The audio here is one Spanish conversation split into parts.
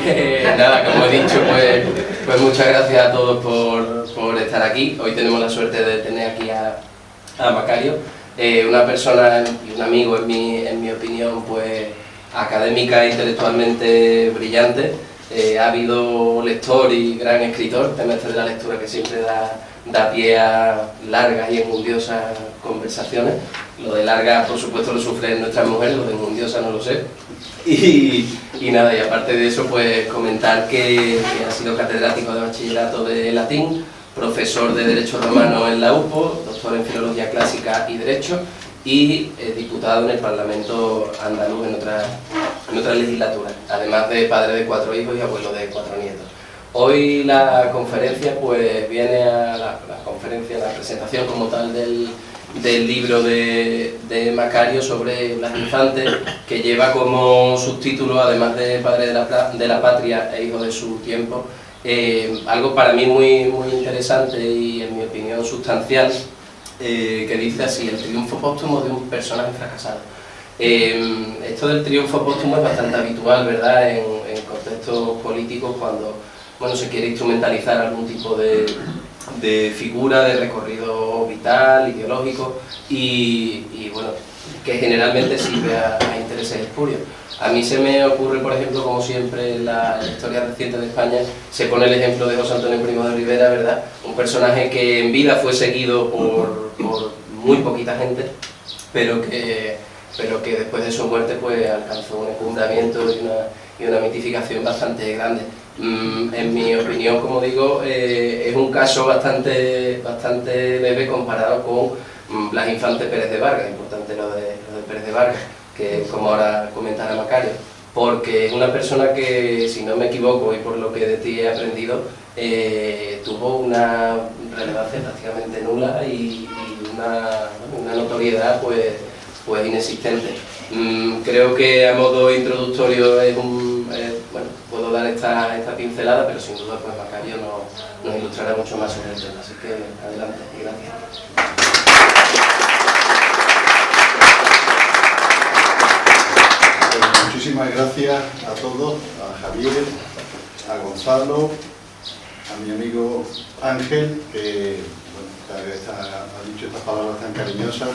Nada, como he dicho, pues muchas gracias a todos por estar aquí. Hoy tenemos la suerte de tener aquí a Macario, una persona y un amigo, en mi opinión, pues académica e intelectualmente brillante, ávido lector y gran escritor, tema este de la lectura que siempre da pie a largas y enmundiosas conversaciones. Lo de larga, por supuesto, lo sufren nuestras mujeres, lo de enmundiosa no lo sé. Y nada, y aparte de eso, pues comentar que ha sido catedrático de bachillerato de latín, profesor de Derecho Romano en la UPO, doctor en Filología Clásica y Derecho, y diputado en el Parlamento andaluz en otra legislatura, además de padre de 4 hijos y abuelo de 4 nietos. Hoy la conferencia pues viene a la presentación como tal del libro de Macario sobre Blas Infante, que lleva como subtítulo, además de padre de la patria e hijo de su tiempo, algo para mí muy interesante y en mi opinión sustancial, que dice así: el triunfo póstumo de un personaje fracasado. Esto del triunfo póstumo es bastante habitual, ¿verdad?, en contextos políticos, cuando se quiere instrumentalizar algún tipo de figura, de recorrido vital, ideológico, y bueno, que generalmente sirve a intereses espurios. A mí se me ocurre, por ejemplo, como siempre en la historia reciente de España, se pone el ejemplo de José Antonio Primo de Rivera, ¿verdad? Un personaje que en vida fue seguido por muy poquita gente, pero que después de su muerte pues alcanzó un encumbramiento y una mitificación bastante grande. En mi opinión, como digo, es un caso bastante leve comparado con Blas Infante Pérez de Vargas. Importante lo de Pérez de Vargas, que como ahora comentará Macario, porque es una persona que, si no me equivoco y por lo que de ti he aprendido, tuvo una relevancia prácticamente nula y una notoriedad pues inexistente. Creo que a modo introductorio puedo dar esta pincelada, pero sin duda pues Macario nos ilustrará mucho más sobre el tema, así que adelante y gracias. Muchísimas gracias a todos, a Javier, a Gonzalo, a mi amigo Ángel, que ha dicho estas palabras tan cariñosas,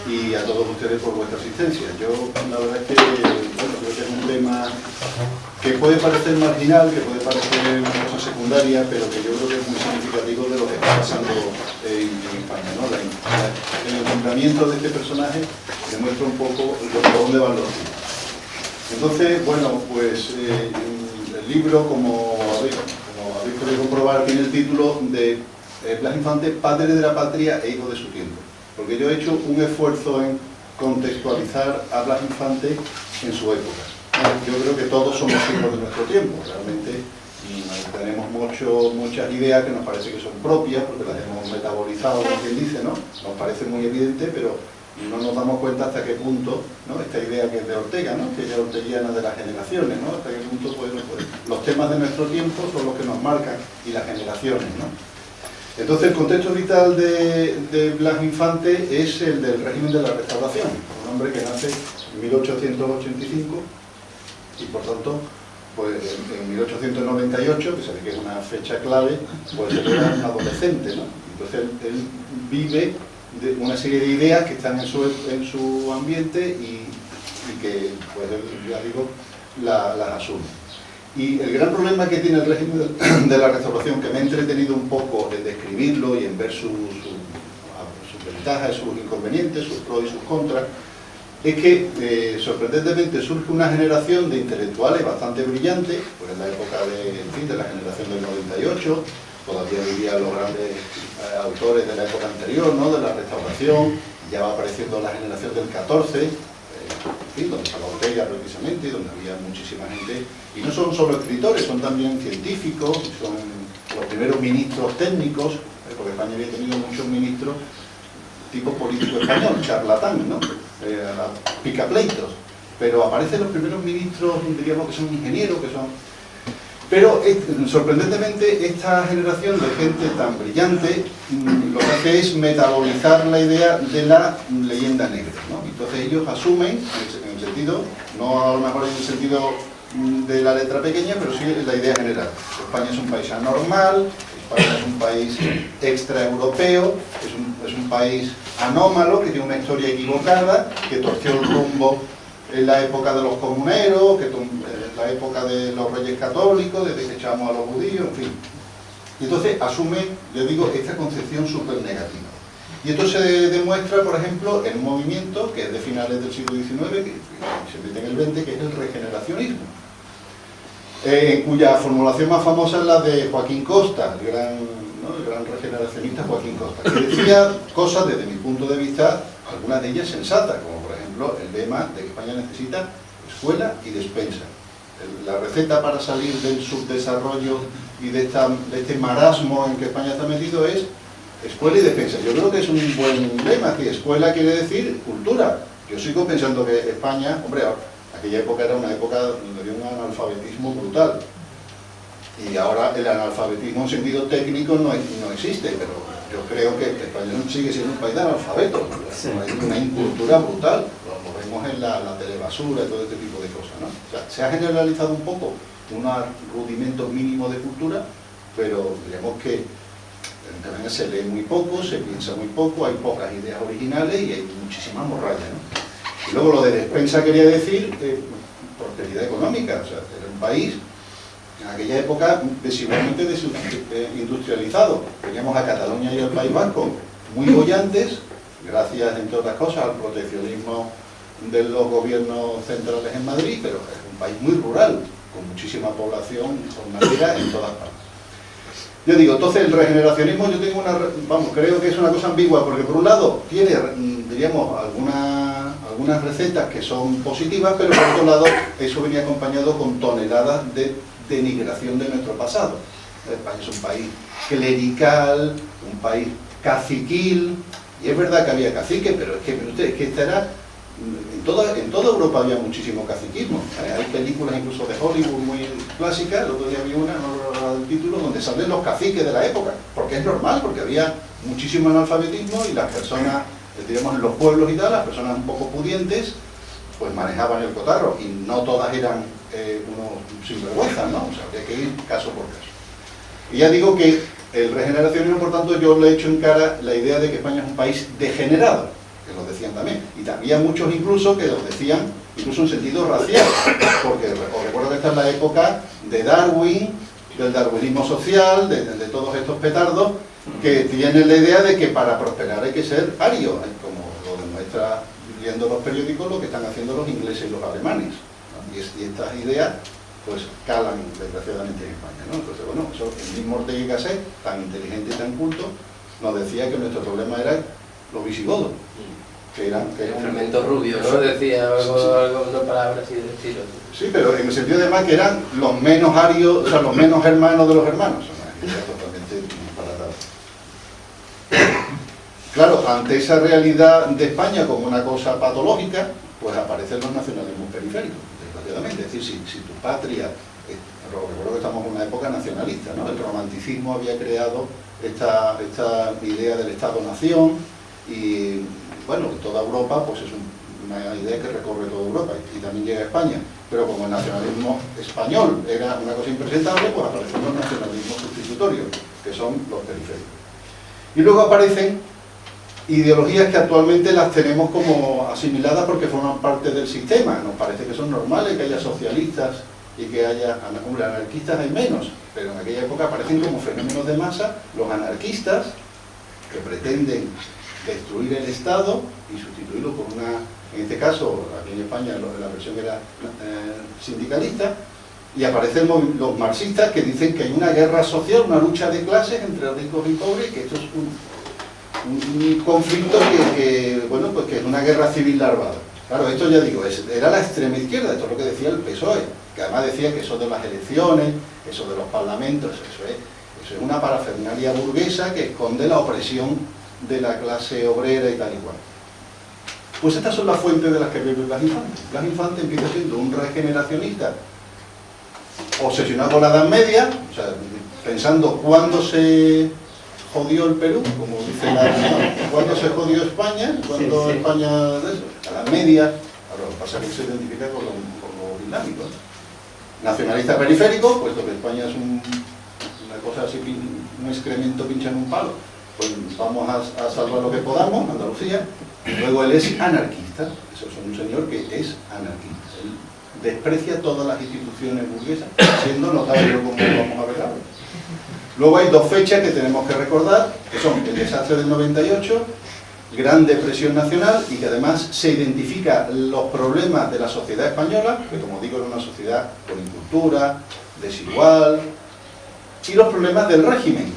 y a todos ustedes por vuestra asistencia. Yo la verdad es que creo que es un tema que puede parecer marginal, que puede parecer una cosa secundaria, pero que yo creo que es muy significativo de lo que está pasando en España, ¿no? El encumbramiento de este personaje demuestra un poco por dónde van los tiros. Entonces, bueno, pues el libro, como habéis podido comprobar, tiene el título de Blas Infante, padre de la patria e hijo de su tiempo. Porque yo he hecho un esfuerzo en contextualizar a Blas Infante en su época. Yo creo que todos somos hijos de nuestro tiempo, realmente tenemos muchas ideas que nos parece que son propias, porque las hemos metabolizado, como quien dice, ¿no? Nos parece muy evidente, pero no nos damos cuenta hasta qué punto, ¿no? Esta idea que es de Ortega, ¿no? Que es orteguiana de las generaciones, ¿no? Hasta qué punto pues, los temas de nuestro tiempo son los que nos marcan, y las generaciones, ¿no? Entonces, el contexto vital de Blas Infante es el del régimen de la Restauración, un hombre que nace en 1885 y, por tanto, pues en 1898, que se ve que es una fecha clave, pues él era un adolescente, ¿no? Entonces, él vive de una serie de ideas que están en su ambiente y que, pues, él, ya digo, las asume. Y el gran problema que tiene el régimen de la Restauración, que me he entretenido un poco en describirlo y en ver sus ventajas y sus inconvenientes, sus pros y sus contras, es que sorprendentemente surge una generación de intelectuales bastante brillantes, pues en la época de la generación del 98, todavía vivían los grandes autores de la época anterior, ¿no? De la Restauración, ya va apareciendo la generación del 14, donde estaba Ortega precisamente, donde había muchísima gente, y no son solo escritores, son también científicos, son los primeros ministros técnicos, porque España había tenido muchos ministros tipo político español, charlatán, ¿no? Picapleitos, pero aparecen los primeros ministros, diríamos que son ingenieros, que son... Pero sorprendentemente esta generación de gente tan brillante lo que hace es metabolizar la idea de la leyenda negra, ¿no? Entonces ellos asumen, en el sentido, no a lo mejor en el sentido de la letra pequeña, pero sí la idea general. España es un país anormal, España es un país extraeuropeo, es un país anómalo, que tiene una historia equivocada, que torció el rumbo en la época de los comuneros, en la época de los reyes católicos, desde que echamos a los judíos, en fin. Y entonces asume, yo digo, esta concepción súper negativa. Y esto se demuestra, por ejemplo, en un movimiento que es de finales del siglo XIX, que se mete en el XX, que es el regeneracionismo, cuya formulación más famosa es la de Joaquín Costa, el gran regeneracionista Joaquín Costa, que decía cosas, desde mi punto de vista, algunas de ellas sensatas, como por ejemplo el lema de que España necesita escuela y despensa. La receta para salir del subdesarrollo y de este marasmo en que España está metido es escuela y despensa. Yo creo que es un buen lema, que escuela quiere decir cultura. Yo sigo pensando que España, hombre, aquella época era una época donde había un analfabetismo brutal. Y ahora el analfabetismo en sentido técnico no existe, pero yo creo que España sigue siendo un país de analfabetos. Sí. Hay una incultura brutal, lo vemos en la telebasura y todo este tipo de cosas, ¿no? O sea, se ha generalizado un poco un rudimento mínimo de cultura, pero digamos que también se lee muy poco, se piensa muy poco, hay pocas ideas originales y hay muchísimas morralla, ¿no? Y luego lo de despensa quería decir prosperidad económica, o sea, era un país en aquella época visiblemente industrializado. Teníamos a Cataluña y al País Vasco muy bollantes, gracias, entre otras cosas, al proteccionismo de los gobiernos centrales en Madrid, pero es un país muy rural, con muchísima población jornalera en todas partes. Yo digo, entonces el regeneracionismo, yo tengo creo que es una cosa ambigua, porque por un lado tiene, diríamos, algunas recetas que son positivas, pero por otro lado eso venía acompañado con toneladas de denigración de nuestro pasado. España es un país clerical, un país caciquil, y es verdad que había caciques, pero es que esta era... En toda Europa había muchísimo caciquismo. Hay películas incluso de Hollywood muy clásicas, el otro día vi una, no recuerdo el título, donde salen los caciques de la época, porque es normal, porque había muchísimo analfabetismo y las personas, digamos, en los pueblos y tal, las personas un poco pudientes, pues manejaban el cotarro, y no todas eran unos sinvergüenzas, ¿no? O sea, habría que ir caso por caso. Y ya digo que el regeneracionismo, por tanto, yo le he hecho en cara la idea de que España es un país degenerado, que lo decían también, y había muchos incluso que lo decían incluso en sentido racial, porque os recuerdo que esta es la época de Darwin, del darwinismo social, de todos estos petardos que tienen la idea de que para prosperar hay que ser ario, como lo demuestra viendo los periódicos lo que están haciendo los ingleses y los alemanes, ¿no? Y estas ideas pues calan desgraciadamente en España, ¿no? Entonces, bueno, eso, el mismo Ortega y Gasset, tan inteligente y tan culto, nos decía que nuestro problema era los visigodos, que eran el fermento rubio, ¿no? Decía algo, una palabra así de estilo. Sí, pero en el sentido además que eran los menos arios, o sea, los menos hermanos de los hermanos. Una idea totalmente disparatada. Claro, ante esa realidad de España como una cosa patológica, pues aparecen los nacionalismos periféricos, desgraciadamente. Es decir, si tu patria, recuerdo que estamos en una época nacionalista, ¿no? El romanticismo había creado esta idea del Estado-nación, y bueno, toda Europa pues es una idea que recorre toda Europa y también llega a España, pero como el nacionalismo español era una cosa impresentable, pues aparecen los nacionalismos sustitutorios, que son los periféricos. Y luego aparecen ideologías que actualmente las tenemos como asimiladas porque forman parte del sistema. Nos parece que son normales que haya socialistas y que haya anarquistas, hay menos, pero en aquella época aparecen como fenómenos de masa los anarquistas, que pretenden destruir el Estado y sustituirlo por una, en este caso, aquí en España la versión era sindicalista, y aparecen los marxistas que dicen que hay una guerra social, una lucha de clases entre ricos y pobres, que esto es un conflicto bueno, pues que es una guerra civil larvada. Claro, esto ya digo, era la extrema izquierda, esto es lo que decía el PSOE, que además decía que eso de las elecciones, eso de los parlamentos, eso es una parafernalia burguesa que esconde la opresión de la clase obrera y tal y cual. Pues estas son las fuentes de las que bebe Blas Infante. Blas Infante empieza siendo un regeneracionista obsesionado con la Edad Media, o sea, pensando cuándo se jodió el Perú, como dice cuándo se jodió España, cuándo sí. España, a la Edad Media, ahora lo que pasa es que se identifica con lo islámico. nacionalista periférico, puesto que España es una cosa así, un excremento pincha en un palo, pues vamos a salvar lo que podamos, Andalucía. Y luego él es anarquista, eso es un señor que es anarquista, él desprecia todas las instituciones burguesas, siendo notario como vamos a ver ahora. Luego hay dos fechas que tenemos que recordar, que son el desastre del 98, Gran Depresión Nacional, y que además se identifica los problemas de la sociedad española, que como digo era una sociedad con incultura, desigual, y los problemas del régimen.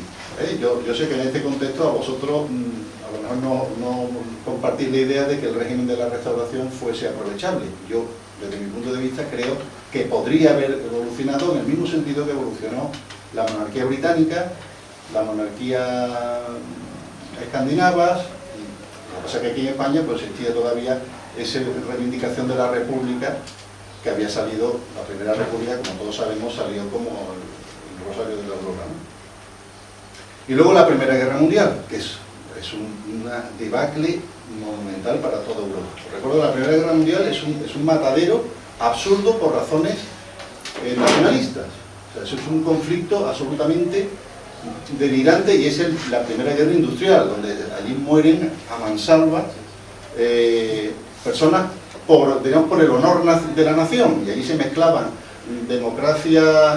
Yo sé que en este contexto a vosotros a lo mejor no compartís la idea de que el régimen de la Restauración fuese aprovechable. Yo, desde mi punto de vista, creo que podría haber evolucionado en el mismo sentido que evolucionó la monarquía británica, la monarquía escandinavas. Lo que pasa es que aquí en España pues existía todavía esa reivindicación de la República, que había salido, la Primera República, como todos sabemos, salió como el Rosario de la Aurora, ¿no? Y luego la Primera Guerra Mundial, que es una debacle monumental para toda Europa. Recuerdo, la Primera Guerra Mundial es un matadero absurdo por razones nacionalistas. O sea, eso es un conflicto absolutamente delirante, y es la Primera Guerra Industrial, donde allí mueren a mansalva personas digamos, por el honor de la nación, y allí se mezclaban democracias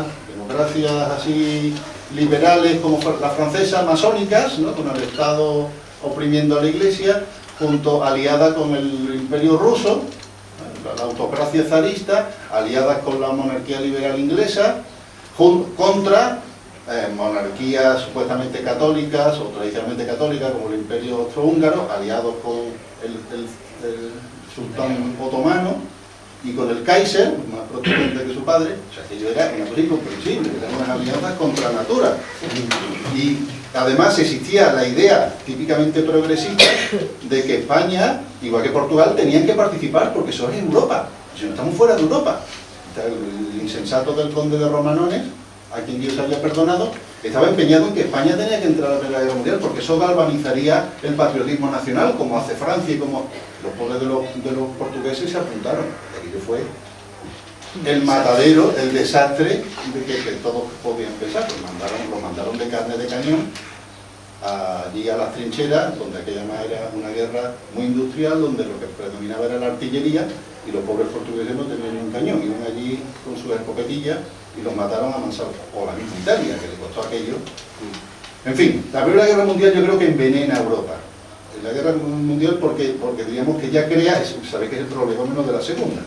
así liberales como la francesa, masónicas, ¿no?, con el Estado oprimiendo a la Iglesia, aliada con el Imperio ruso, la autocracia zarista, aliada con la monarquía liberal inglesa, contra monarquías supuestamente católicas o tradicionalmente católicas como el Imperio austrohúngaro, aliados con el sultán otomano, y con el Kaiser, más protestante que su padre. O sea, aquello era una cosa incomprensible, eran unas alianzas contra natura. Y además existía la idea típicamente progresista de que España, igual que Portugal, tenían que participar porque eso es Europa, si no estamos fuera de Europa. El insensato del conde de Romanones, a quien Dios haya perdonado, estaba empeñado en que España tenía que entrar a la Primera Guerra Mundial porque eso galvanizaría el patriotismo nacional, como hace Francia y como los pobres de los portugueses se apuntaron. Y aquello fue el matadero, el desastre de que todos podían pensar. Los mandaron de carne de cañón allí a las trincheras, donde aquella más era una guerra muy industrial, donde lo que predominaba era la artillería, y los pobres portugueses no tenían ni un cañón, iban allí con sus escopetillas y los mataron a mansalva. O la misma Italia, que le costó aquello. En fin, la Primera Guerra Mundial yo creo que envenena a Europa. La Guerra Mundial porque diríamos que ya crea, sabéis que es el prolegómeno de la Segunda.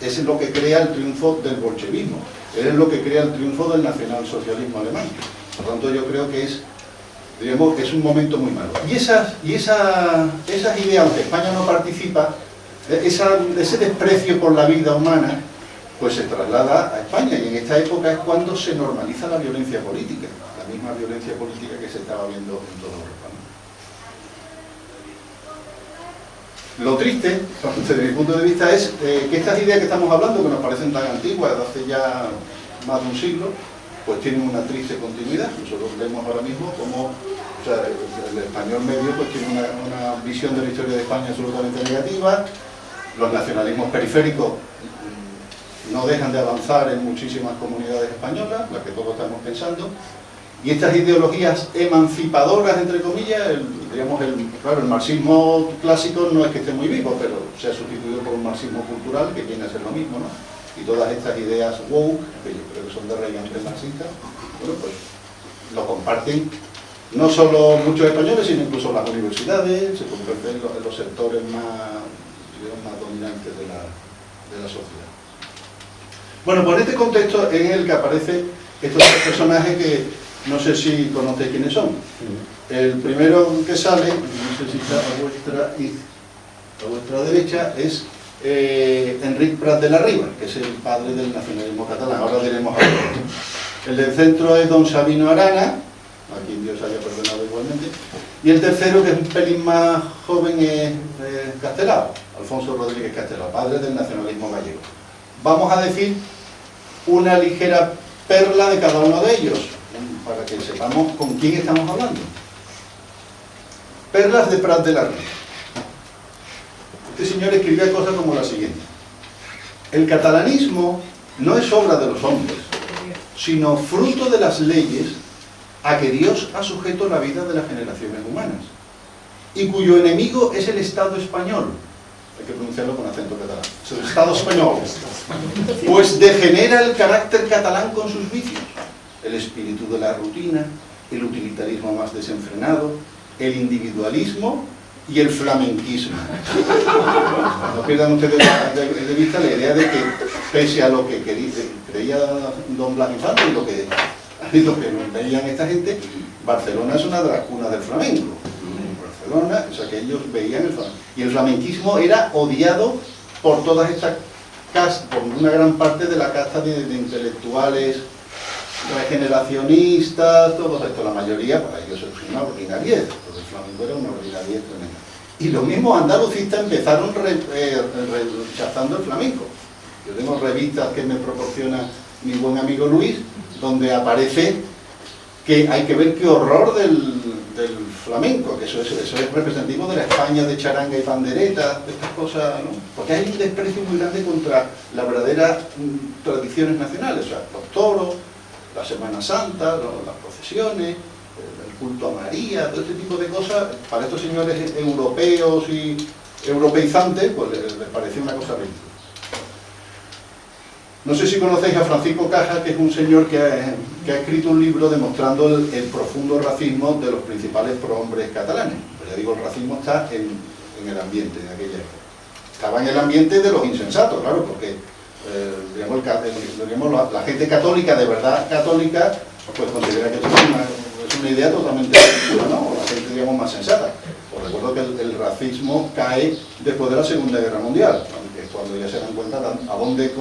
Es lo que crea el triunfo del bolchevismo, es lo que crea el triunfo del nacionalsocialismo alemán. Por lo tanto, yo creo que diríamos que es un momento muy malo. Y esas ideas, aunque España no participa, ese desprecio por la vida humana, pues se traslada a España, y en esta época es cuando se normaliza la violencia política, la misma violencia política que se estaba viendo en toda Europa, ¿no? Lo triste, desde mi punto de vista, es que estas ideas que estamos hablando, que nos parecen tan antiguas, de hace ya más de un siglo, pues tienen una triste continuidad. Nosotros vemos ahora mismo como el español medio pues tiene una visión de la historia de España absolutamente negativa. Los nacionalismos periféricos no dejan de avanzar en muchísimas comunidades españolas, las que todos estamos pensando, y estas ideologías emancipadoras, entre comillas, claro, el marxismo clásico no es que esté muy vivo, pero se ha sustituido por un marxismo cultural que viene a ser lo mismo, ¿no? Y todas estas ideas woke, que yo creo que son de raíz marxista, bueno, pues lo comparten no solo muchos españoles, sino incluso las universidades, se convierten en los sectores más dominantes de la sociedad. Bueno, pues en este contexto es en el que aparecen estos dos personajes que no sé si conocéis quiénes son. El primero que sale, no sé si está a vuestra derecha, es Enric Prat de la Riba, que es el padre del nacionalismo catalán. Ahora diremos algo. El del centro es don Sabino Arana, a quien Dios haya perdonado igualmente. Y el tercero, que es un pelín más joven, es Castelao, Alfonso Rodríguez Castelao, padre del nacionalismo gallego. Vamos a decir una ligera perla de cada uno de ellos, para que sepamos con quién estamos hablando. Perlas de Prat de la Riba. Este señor escribía cosas como la siguiente: el catalanismo no es obra de los hombres, sino fruto de las leyes a que Dios ha sujeto la vida de las generaciones humanas, y cuyo enemigo es el Estado español. Hay que pronunciarlo con acento catalán. Es el Estado español. Pues degenera el carácter catalán con sus vicios. El espíritu de la rutina, el utilitarismo más desenfrenado, el individualismo y el flamenquismo. No pierdan ustedes de vista la idea de que, pese a lo que creía don Blas Infante y lo que veían esta gente, Barcelona es una de las cunas del flamenco. Barcelona, o sea que ellos veían el flamenco. Y el flamenquismo era odiado por todas estas castas, por una gran parte de la casta de intelectuales regeneracionistas, todos estos, la mayoría, para ellos es una ordinariedad, porque el flamenco era una ordinariedad tremenda. Y los mismos andalucistas empezaron rechazando el flamenco. Yo tengo revistas que me proporciona mi buen amigo Luis, donde aparece que hay que ver qué horror del flamenco, que eso es representativo de la España de charanga y pandereta, de estas cosas, ¿no? Porque hay un desprecio muy grande contra las verdaderas tradiciones nacionales, o sea, los toros, la Semana Santa, las procesiones, el culto a María, todo este tipo de cosas, para estos señores europeos y europeizantes, pues les parecía una cosa ridícula. No sé si conocéis a Francisco Caja, que es un señor que ha escrito un libro demostrando el profundo racismo de los principales prohombres catalanes. Pues ya digo, el racismo está en el ambiente de aquella época. Estaba en el ambiente de los insensatos, claro, porque digamos, la gente católica, de verdad católica, pues considera que esto es una idea totalmente ridícula, ¿no? O la gente, digamos, más sensata. Os recuerdo que el racismo cae después de la Segunda Guerra Mundial, cuando ya se dan cuenta a dónde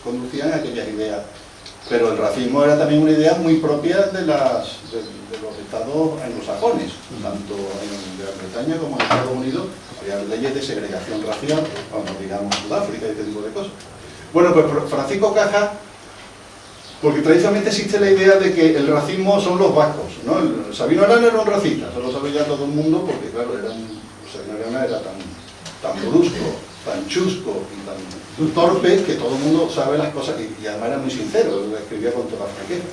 conducían aquellas ideas. Pero el racismo era también una idea muy propia de los estados anglosajones, tanto en Gran Bretaña como en Estados Unidos. Había leyes de segregación racial, bueno, digamos Sudáfrica y este tipo de cosas. Bueno, pues Francisco Caja, porque tradicionalmente existe la idea de que el racismo son los vascos, ¿no? Sabino Arana era un racista, eso lo sabe ya todo el mundo, porque claro, Sabino Arana era tan brusco, tan chusco y tan torpe que todo el mundo sabe las cosas, y además era muy sincero, lo escribía con toda franqueza.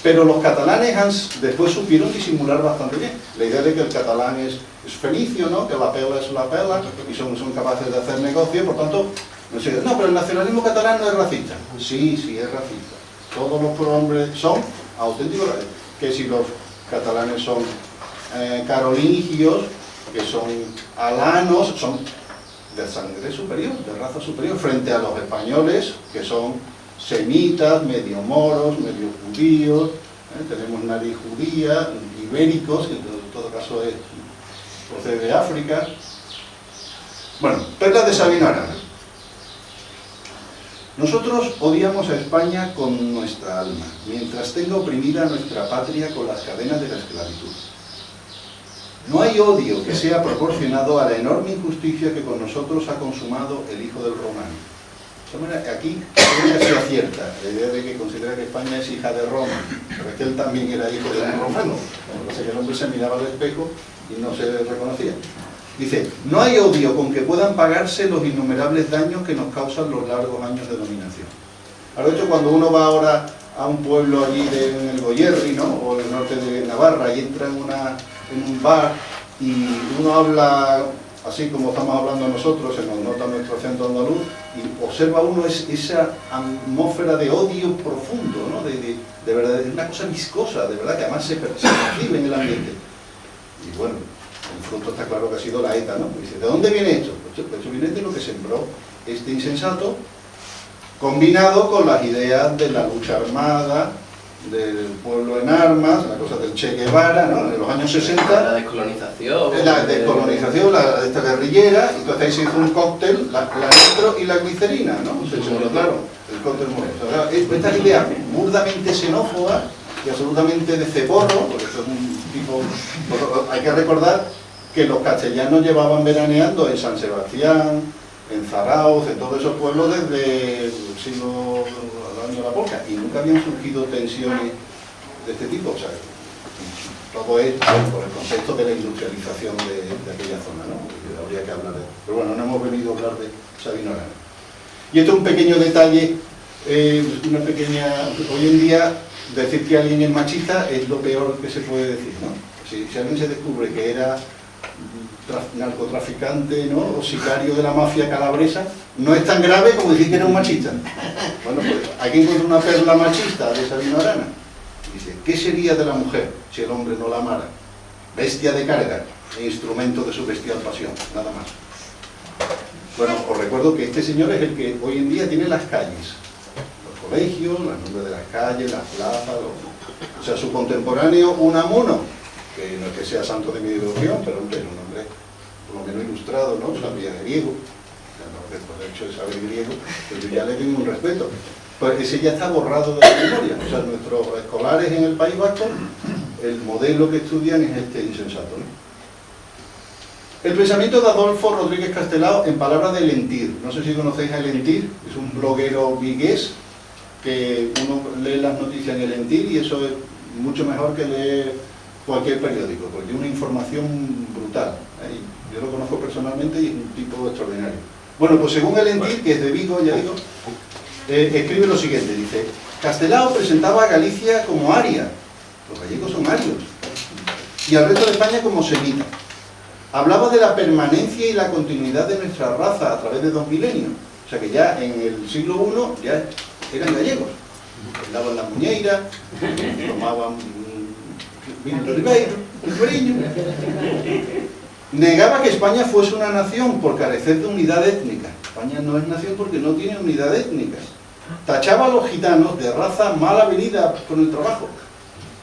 Pero los catalanes después supieron disimular bastante bien la idea de que el catalán es fenicio, ¿no? Que la pela es la pela, y son capaces de hacer negocio, por tanto, no, pero el nacionalismo catalán no es racista. Sí, es racista. Todos los prohombres son auténticos, que si los catalanes son carolingios, que son alanos, son de sangre superior, de raza superior, frente a los españoles, que son semitas, medio moros, medio judíos, tenemos nariz judía, ibéricos, que en todo caso procede de África. Bueno, perlas de Sabino Arana. Nosotros odiamos a España con nuestra alma, mientras tenga oprimida a nuestra patria con las cadenas de la esclavitud. No hay odio que sea proporcionado a la enorme injusticia que con nosotros ha consumado el hijo del romano. De manera, aquí se acierta la idea de que considera que España es hija de Roma, pero es que él también era hijo de un romano. Entonces el hombre se miraba al espejo y no se reconocía. Dice, no hay odio con que puedan pagarse los innumerables daños que nos causan los largos años de dominación. De hecho, cuando uno va ahora a un pueblo allí en el Goyerri, ¿no? O en el norte de Navarra, y entra en un bar y uno habla así como estamos hablando nosotros, se nos nota nuestro acento andaluz, y observa uno esa atmósfera de odio profundo, ¿no? De verdad, es una cosa viscosa, de verdad, que además se percibe en el ambiente. Y bueno, el fruto está claro que ha sido la ETA, ¿no? Dice, ¿de dónde viene esto? Pues eso viene de lo que sembró este insensato, combinado con las ideas de la lucha armada, del pueblo en armas, la cosa del Che Guevara, ¿no? En los años 60. La descolonización. La descolonización, esta guerrillera, entonces ahí se hizo un cóctel, la nitro y la glicerina, ¿no? Claro, el cóctel molesto. Estas ideas burdamente xenófobas y absolutamente de ceporro, porque eso es un tipo. Hay que recordar que los castellanos llevaban veraneando en San Sebastián, en Zarauz, en todos esos pueblos desde el siglo del año de la polca, y nunca habían surgido tensiones de este tipo. O sea, todo es por el concepto de la industrialización de aquella zona, ¿no? Habría que hablar de. Pero bueno, no hemos venido a hablar de Sabino Arana. Y esto es un pequeño detalle una pequeña... Hoy en día, decir que alguien es machista es lo peor que se puede decir, ¿no? Si alguien se descubre que era narcotraficante, ¿no?, o sicario de la mafia calabresa, no es tan grave como decir que era un machista. Bueno, pues aquí encuentra una perla machista de Sabino Arana. Dice, ¿qué sería de la mujer si el hombre no la amara? Bestia de carga e instrumento de su bestial pasión, nada más. Bueno, os recuerdo que este señor es el que hoy en día tiene las calles, los colegios, los nombres de las calles, las plazas, o sea, su contemporáneo Unamuno, que no es que sea santo de mi devoción, pero hombre, es un hombre por lo menos ilustrado, ¿no? Sabía griego, por el hecho de saber griego, pues yo ya le tengo un respeto. Pues ese ya está borrado de la memoria. O sea, nuestros escolares en el País Vasco, el modelo que estudian es este insensato, ¿no? El pensamiento de Adolfo Rodríguez Castelao en palabras de Lentir. No sé si conocéis a Lentir, es un bloguero vigués que uno lee las noticias en el Lentir y eso es mucho mejor que leer cualquier periódico, porque tiene una información brutal. Yo lo conozco personalmente y es un tipo extraordinario. Bueno, pues según el Lentir, que es de Vigo, ya digo, escribe lo siguiente, dice: Castelao presentaba a Galicia como aria, los gallegos son arios, y al resto de España como semita. Hablaba de la permanencia y la continuidad de nuestra raza a través de 2 milenios, o sea que ya en el siglo I ya eran gallegos, bailaban la muñeira, tomaban vino de Ribeiro, el Fariño. Negaba que España fuese una nación por carecer de unidad étnica. España no es nación porque no tiene unidad étnica. Tachaba a los gitanos de raza mal avenida con el trabajo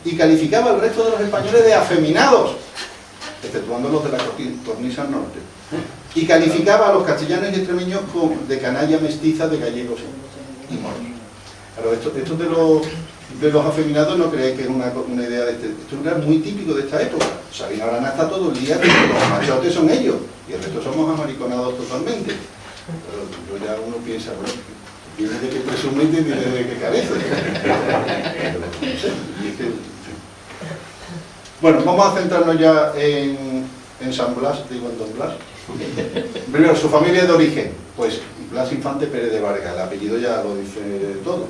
y calificaba al resto de los españoles de afeminados, exceptuando los de la cornisa norte, y calificaba a los castellanos y extremeños de canalla mestiza de gallegos y moros. Claro, esto de los afeminados no creéis que es una idea de esto es algo muy típico de esta época. Sabino Arana está todo el día que los machotes son ellos y el resto somos amariconados totalmente. Pero ya uno piensa, bueno, viene de que presume y viene de que carece. Pero, no sé, y es que, bueno, vamos a centrarnos ya en San Blas, digo en Don Blas. Primero, su familia de origen, pues Blas Infante Pérez de Vargas, el apellido ya lo dice todo.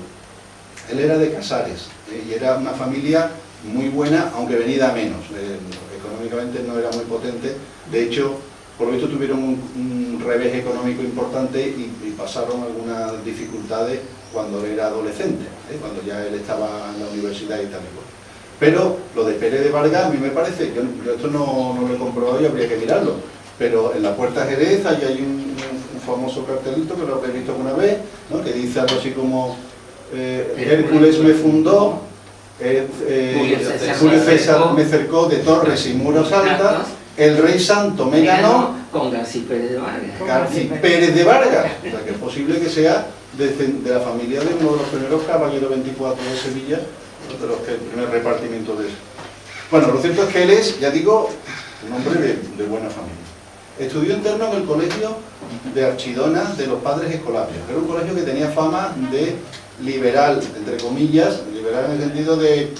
Él era de Casares, y era una familia muy buena, aunque venida a menos. Económicamente no era muy potente, de hecho, por lo visto tuvieron un revés económico importante y pasaron algunas dificultades cuando era adolescente, cuando ya él estaba en la universidad y tal y cual. Pero lo de Pérez de Vargas a mí me parece, yo esto no lo he comprobado y habría que mirarlo, pero en la Puerta Jerez hay un famoso cartelito que lo habréis visto alguna vez, ¿no?, que dice algo así como Hércules me fundó, Julio César me cercó de torres y muros altas, el Rey Santo me ganó con García Pérez de Vargas. García Pérez de Vargas, o sea que es posible que sea de la familia de uno de los primeros caballeros 24 de Sevilla, de los que el primer repartimiento de eso. Bueno, lo cierto es que él es, ya digo, un hombre de buena familia. Estudió interno en el colegio de Archidona de los Padres Escolapios, que era un colegio que tenía fama de liberal, entre comillas, liberal en el sentido de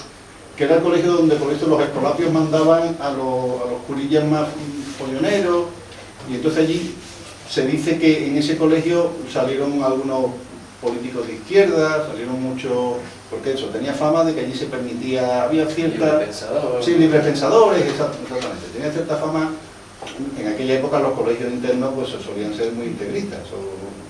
que era el colegio donde por esto los escolapios mandaban a los curillas más folloneros, y entonces allí se dice que en ese colegio salieron algunos políticos de izquierda, salieron muchos, porque eso, tenía fama de que allí se permitía, había cierta... Libres pensadores, exactamente, tenía cierta fama. En aquella época los colegios internos pues solían ser muy integristas, eso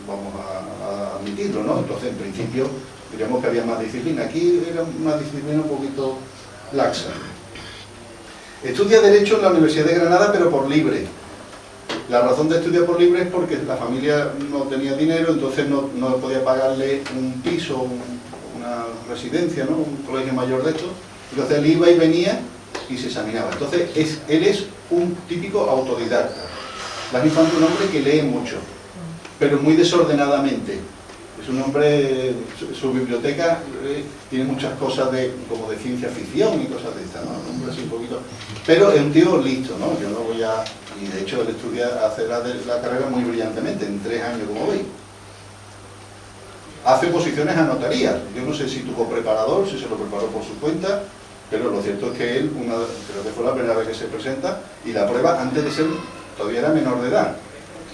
vamos a admitirlo, ¿no? Entonces en principio diríamos que había más disciplina, aquí era una disciplina un poquito laxa. Estudia Derecho en la Universidad de Granada pero por libre. La razón de estudiar por libre es porque la familia no tenía dinero, entonces no podía pagarle un piso, una residencia, ¿no?, un colegio mayor de estos, entonces él iba y venía y se examinaba. Entonces él es un típico autodidacta. Blas Infante es un hombre que lee mucho, pero muy desordenadamente. Es un hombre, su biblioteca tiene muchas cosas como de ciencia ficción y cosas de estas, ¿no? Un hombre así un poquito, pero es un tío listo, ¿no? Yo no voy a... Y de hecho él estudia, hace la carrera muy brillantemente, en 3 años, como veis. Hace oposiciones a notarías. Yo no sé si tuvo preparador, si se lo preparó por su cuenta, pero lo cierto es que él, creo que fue la primera vez que se presenta, y la prueba antes de ser, todavía era menor de edad,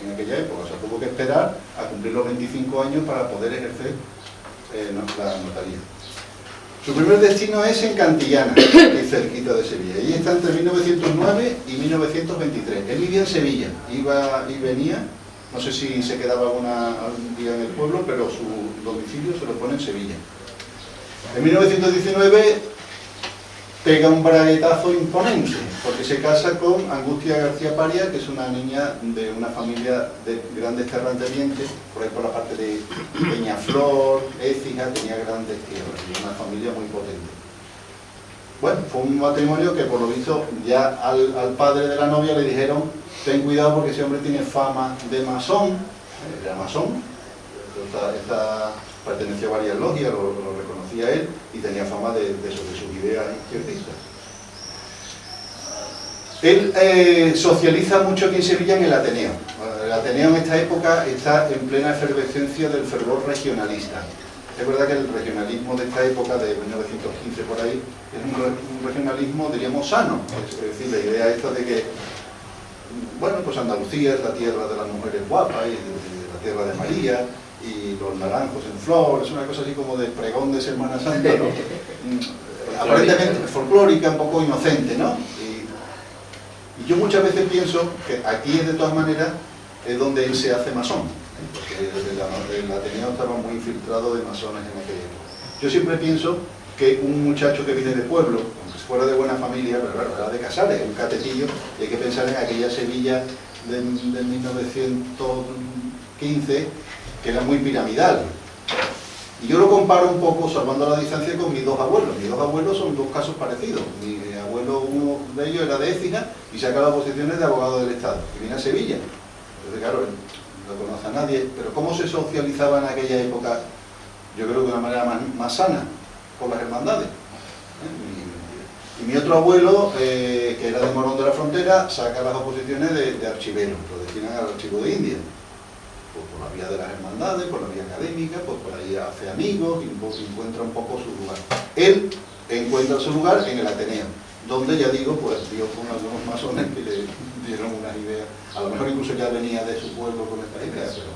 en aquella época, o sea, tuvo que esperar a cumplir los 25 años para poder ejercer la notaría. Su primer destino es en Cantillana, ahí cerquita de Sevilla. Ella está entre 1909 y 1923. Él vivía en Sevilla, iba y venía, no sé si se quedaba algún día en el pueblo, pero su domicilio se lo pone en Sevilla. En 1919 pega un braguetazo imponente, porque se casa con Angustia García Paria, que es una niña de una familia de grandes terratenientes, por ahí por la parte de Peñaflor, Écija, tenía grandes tierras, y una familia muy potente. Bueno, fue un matrimonio que por lo visto ya al padre de la novia le dijeron: ten cuidado porque ese hombre tiene fama de masón, era masón, pertenecía a varias logias, lo reconocía él, y tenía fama de sus ideas izquierdistas. Él socializa mucho aquí en Sevilla en el Ateneo. El Ateneo en esta época está en plena efervescencia del fervor regionalista. Es verdad que el regionalismo de esta época, de 1915 por ahí, es un regionalismo, diríamos, sano. Es decir, la idea esta de que, bueno, pues Andalucía es la tierra de las mujeres guapas, y la tierra de María, y los naranjos en flor, es una cosa así como de pregón de Semana Santa, ¿no? Aparentemente folclórica, un poco inocente, ¿no? Y yo muchas veces pienso que aquí, de todas maneras, es donde él se hace masón, porque el Ateneo estaba muy infiltrado de masones en aquella época. Yo siempre pienso que un muchacho que viene de pueblo, aunque fuera de buena familia, pero claro, era de Casares, un catetillo, y hay que pensar en aquella Sevilla de 1915, que era muy piramidal. Y yo lo comparo un poco, salvando la distancia, con mis dos abuelos. Mis dos abuelos son dos casos parecidos. Mi abuelo, uno de ellos era de Écija y saca las posiciones de abogado del Estado, y viene a Sevilla. Entonces, claro, no conoce a nadie, pero ¿cómo se socializaba en aquella época? Yo creo que de una manera más sana, con las hermandades. Y mi otro abuelo, que era de Morón de la Frontera, saca las oposiciones de archivero, lo destinan al archivo de India. Pues por la vía de las hermandades, por la vía académica, pues por ahí hace amigos y encuentra un poco su lugar. Él encuentra su lugar en el Ateneo, donde, ya digo, pues dio con algunos masones que le dieron unas ideas. A lo mejor incluso ya venía de su pueblo con esta idea, pero...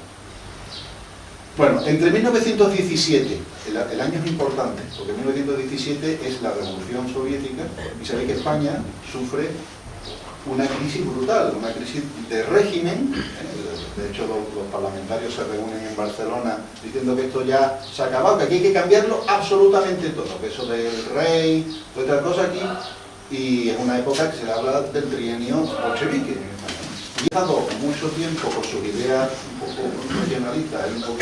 Bueno, entre 1917, el año es importante, porque 1917 es la Revolución Soviética, y sabéis que España sufre una crisis brutal, una crisis de régimen. De hecho, los parlamentarios se reúnen en Barcelona diciendo que esto ya se ha acabado, que aquí hay que cambiarlo absolutamente todo, que eso del rey, otra cosa aquí, y es una época que se habla del trienio bolchevique. Y ha dado mucho tiempo por sus ideas un poco regionalistas y un poco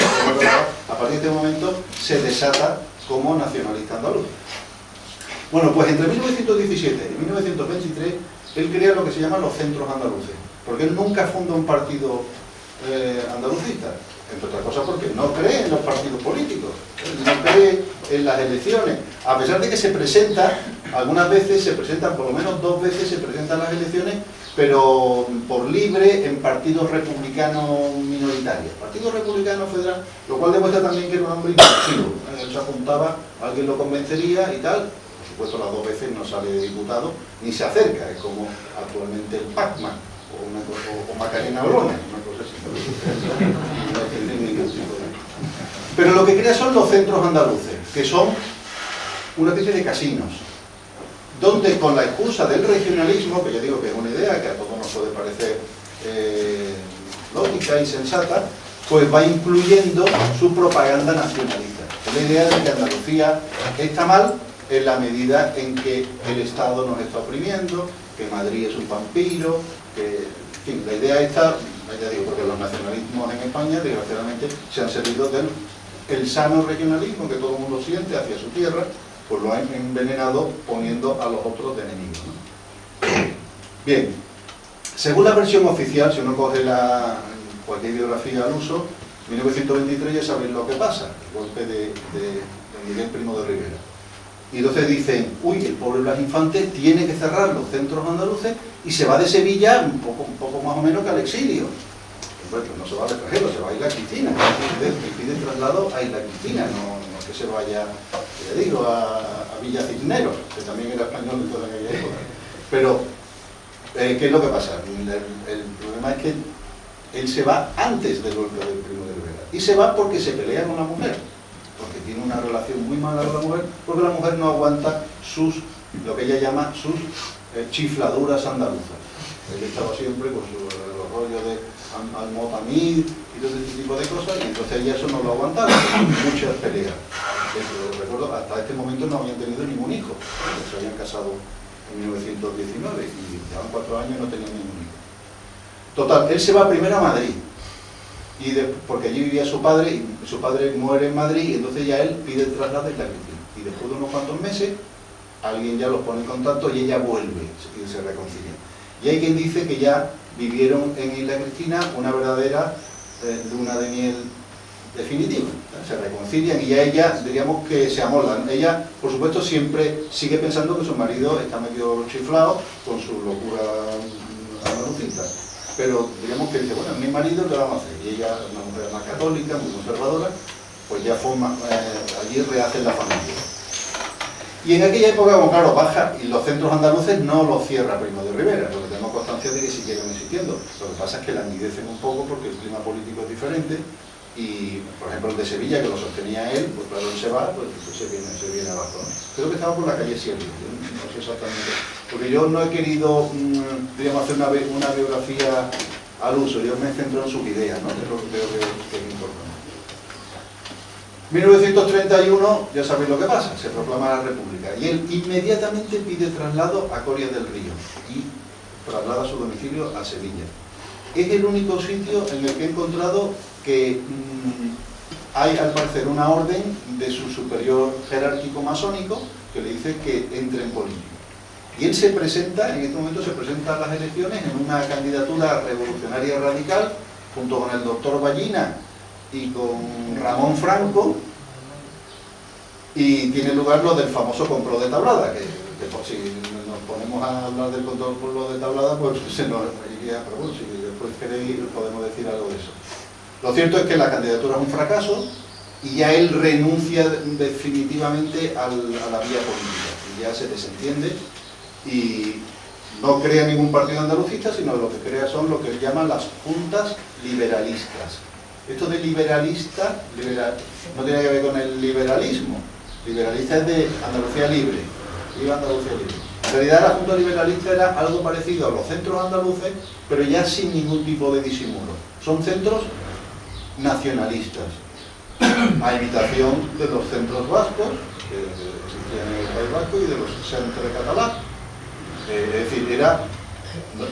a partir de este momento se desata como nacionalista andaluz. Bueno, pues entre 1917 y 1923 él crea lo que se llaman los centros andaluces, porque él nunca funda un partido andalucista, entre otras cosas porque no cree en los partidos políticos, no cree en las elecciones, a pesar de que se presenta, algunas veces se presentan, por lo menos 2 veces se presentan las elecciones, pero por libre en partidos republicanos minoritarios, partido republicano federal, lo cual demuestra también que era un hombre impulsivo. Él se apuntaba, alguien lo convencería y tal. Por supuesto, las 2 veces no sale de diputado ni se acerca, es como actualmente el Pacman o Macarena Olona, una cosa así. Pero lo que crea son los centros andaluces, que son una especie de casinos, donde con la excusa del regionalismo, que ya digo que es una idea que a todos nos puede parecer lógica y sensata, pues va incluyendo su propaganda nacionalista. Es la idea de que Andalucía está mal en la medida en que el Estado nos está oprimiendo, que Madrid es un vampiro, que, en fin, la idea está, ya digo, porque los nacionalismos en España, desgraciadamente, se han servido del sano regionalismo que todo el mundo siente hacia su tierra, pues lo han envenenado poniendo a los otros de enemigos, ¿no? Bien, según la versión oficial, si uno coge cualquier biografía al uso, 1923 ya sabéis lo que pasa, el golpe de Miguel Primo de Rivera. Y entonces dicen, uy, el pobre Blas Infante tiene que cerrar los centros andaluces y se va de Sevilla un poco más o menos que al exilio. Pues no se va al extranjero, se va a Isla Cristina. Piden traslado a Isla Cristina, no que se vaya, ya digo, a Villa Cisneros, que también era español en toda aquella época. Pero, ¿qué es lo que pasa? El problema es que él se va antes del golpe del Primo de Rivera. Y se va porque se pelea con la mujer, porque tiene una relación muy mala con la mujer, porque la mujer no aguanta lo que ella llama sus chifladuras andaluzas. Él estaba siempre con los rollos de almotamid y todo ese tipo de cosas, y entonces ella eso no lo aguantaba, muchas peleas. Recuerdo, hasta este momento no habían tenido ningún hijo, se habían casado en 1919 y llevaban 4 años y no tenían ningún hijo. Total, él se va primero a Madrid, porque allí vivía su padre, y su padre muere en Madrid, y entonces ya él pide el traslado de Isla Cristina. Y después de unos cuantos meses, alguien ya los pone en contacto y ella vuelve y se reconcilia. Y hay quien dice que ya vivieron en Isla Cristina una verdadera luna de miel definitiva. Se reconcilian y ya ella, diríamos que se amoldan. Ella, por supuesto, siempre sigue pensando que su marido está medio chiflado con su locura andalucista. Pero digamos que dice, bueno, mi marido, ¿qué vamos a hacer? Y ella, una mujer más católica, muy conservadora, pues ya forma, allí rehacen la familia. Y en aquella época, como claro, baja, y los centros andaluces no los cierra Primo de Rivera, porque tenemos constancia de que siguen existiendo. Lo que pasa es que languidecen un poco porque el clima político es diferente, y por ejemplo el de Sevilla, que lo sostenía él, pues claro, él se va, pues se viene abajo, ¿no? Creo que estaba por la calle Sierra, no sé exactamente, porque yo no he querido, digamos, hacer una biografía al uso, yo me centro en sus ideas, ¿no? Que es lo que creo que es importante. 1931, ya sabéis lo que pasa, se proclama la República y él inmediatamente pide traslado a Coria del Río y traslada su domicilio a Sevilla. Es el único sitio en el que he encontrado que hay al parecer una orden de su superior jerárquico masónico que le dice que entre en política. Y él se presenta, en este momento se presenta a las elecciones en una candidatura revolucionaria radical junto con el doctor Ballina y con Ramón Franco, y tiene lugar lo del famoso complot de Tablada, que por si nos ponemos a hablar del complot de Tablada, pues se nos iría, pero bueno, si después queréis podemos decir algo de eso. Lo cierto es que la candidatura es un fracaso y ya él renuncia definitivamente a la vía política, y ya se desentiende y no crea ningún partido andalucista, sino lo que crea son lo que él llama las juntas liberalistas. Esto de liberalista no tiene que ver con el liberalismo. Liberalista es de Andalucía Libre. Viva Andalucía Libre. En realidad la Junta Liberalista era algo parecido a los centros andaluces, pero ya sin ningún tipo de disimulo. Son centros nacionalistas, a imitación de los centros vascos, que existían en el País Vasco, y de los centros catalán. Es decir, era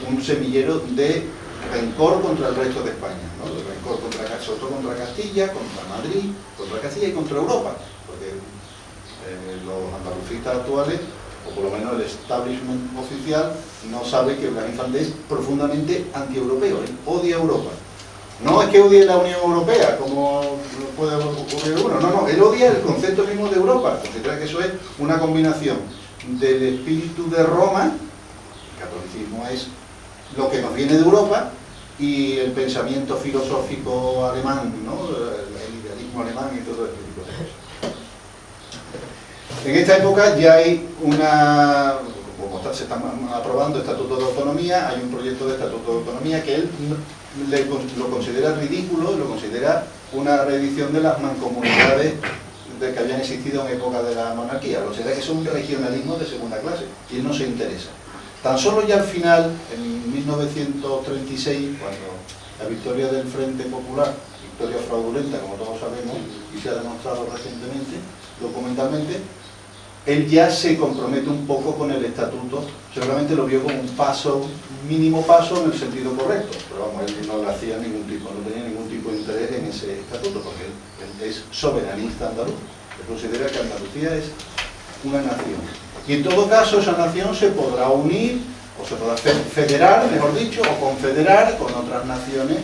un semillero de rencor contra el resto de España, ¿no? De rencor sobre todo contra Castilla, contra Madrid, contra Castilla y contra Europa, porque los andalucistas actuales, o por lo menos el establishment oficial, no sabe que Blas Infante es profundamente anti-europeo, él odia a Europa. No es que odie la Unión Europea, como puede ocurrir uno, no, él odia el concepto mismo de Europa, considera que eso es una combinación del espíritu de Roma, el catolicismo es lo que nos viene de Europa, y el pensamiento filosófico alemán, ¿no? El idealismo alemán y todo este tipo de cosas. En esta época ya hay como se está aprobando estatuto de autonomía, hay un proyecto de estatuto de autonomía que él lo considera ridículo, lo considera una reedición de las mancomunidades que habían existido en época de la monarquía, lo considera que es un regionalismo de segunda clase, y él no se interesa. Tan solo ya al final, en 1936, cuando la victoria del Frente Popular, victoria fraudulenta, como todos sabemos, y se ha demostrado recientemente, documentalmente, él ya se compromete un poco con el estatuto, seguramente lo vio como un mínimo paso en el sentido correcto, pero vamos, él no le hacía no tenía ningún tipo de interés en ese estatuto, porque él es soberanista andaluz, él considera que Andalucía es una nación. Y en todo caso esa nación se podrá unir, o se podrá federar, mejor dicho, o confederar con otras naciones.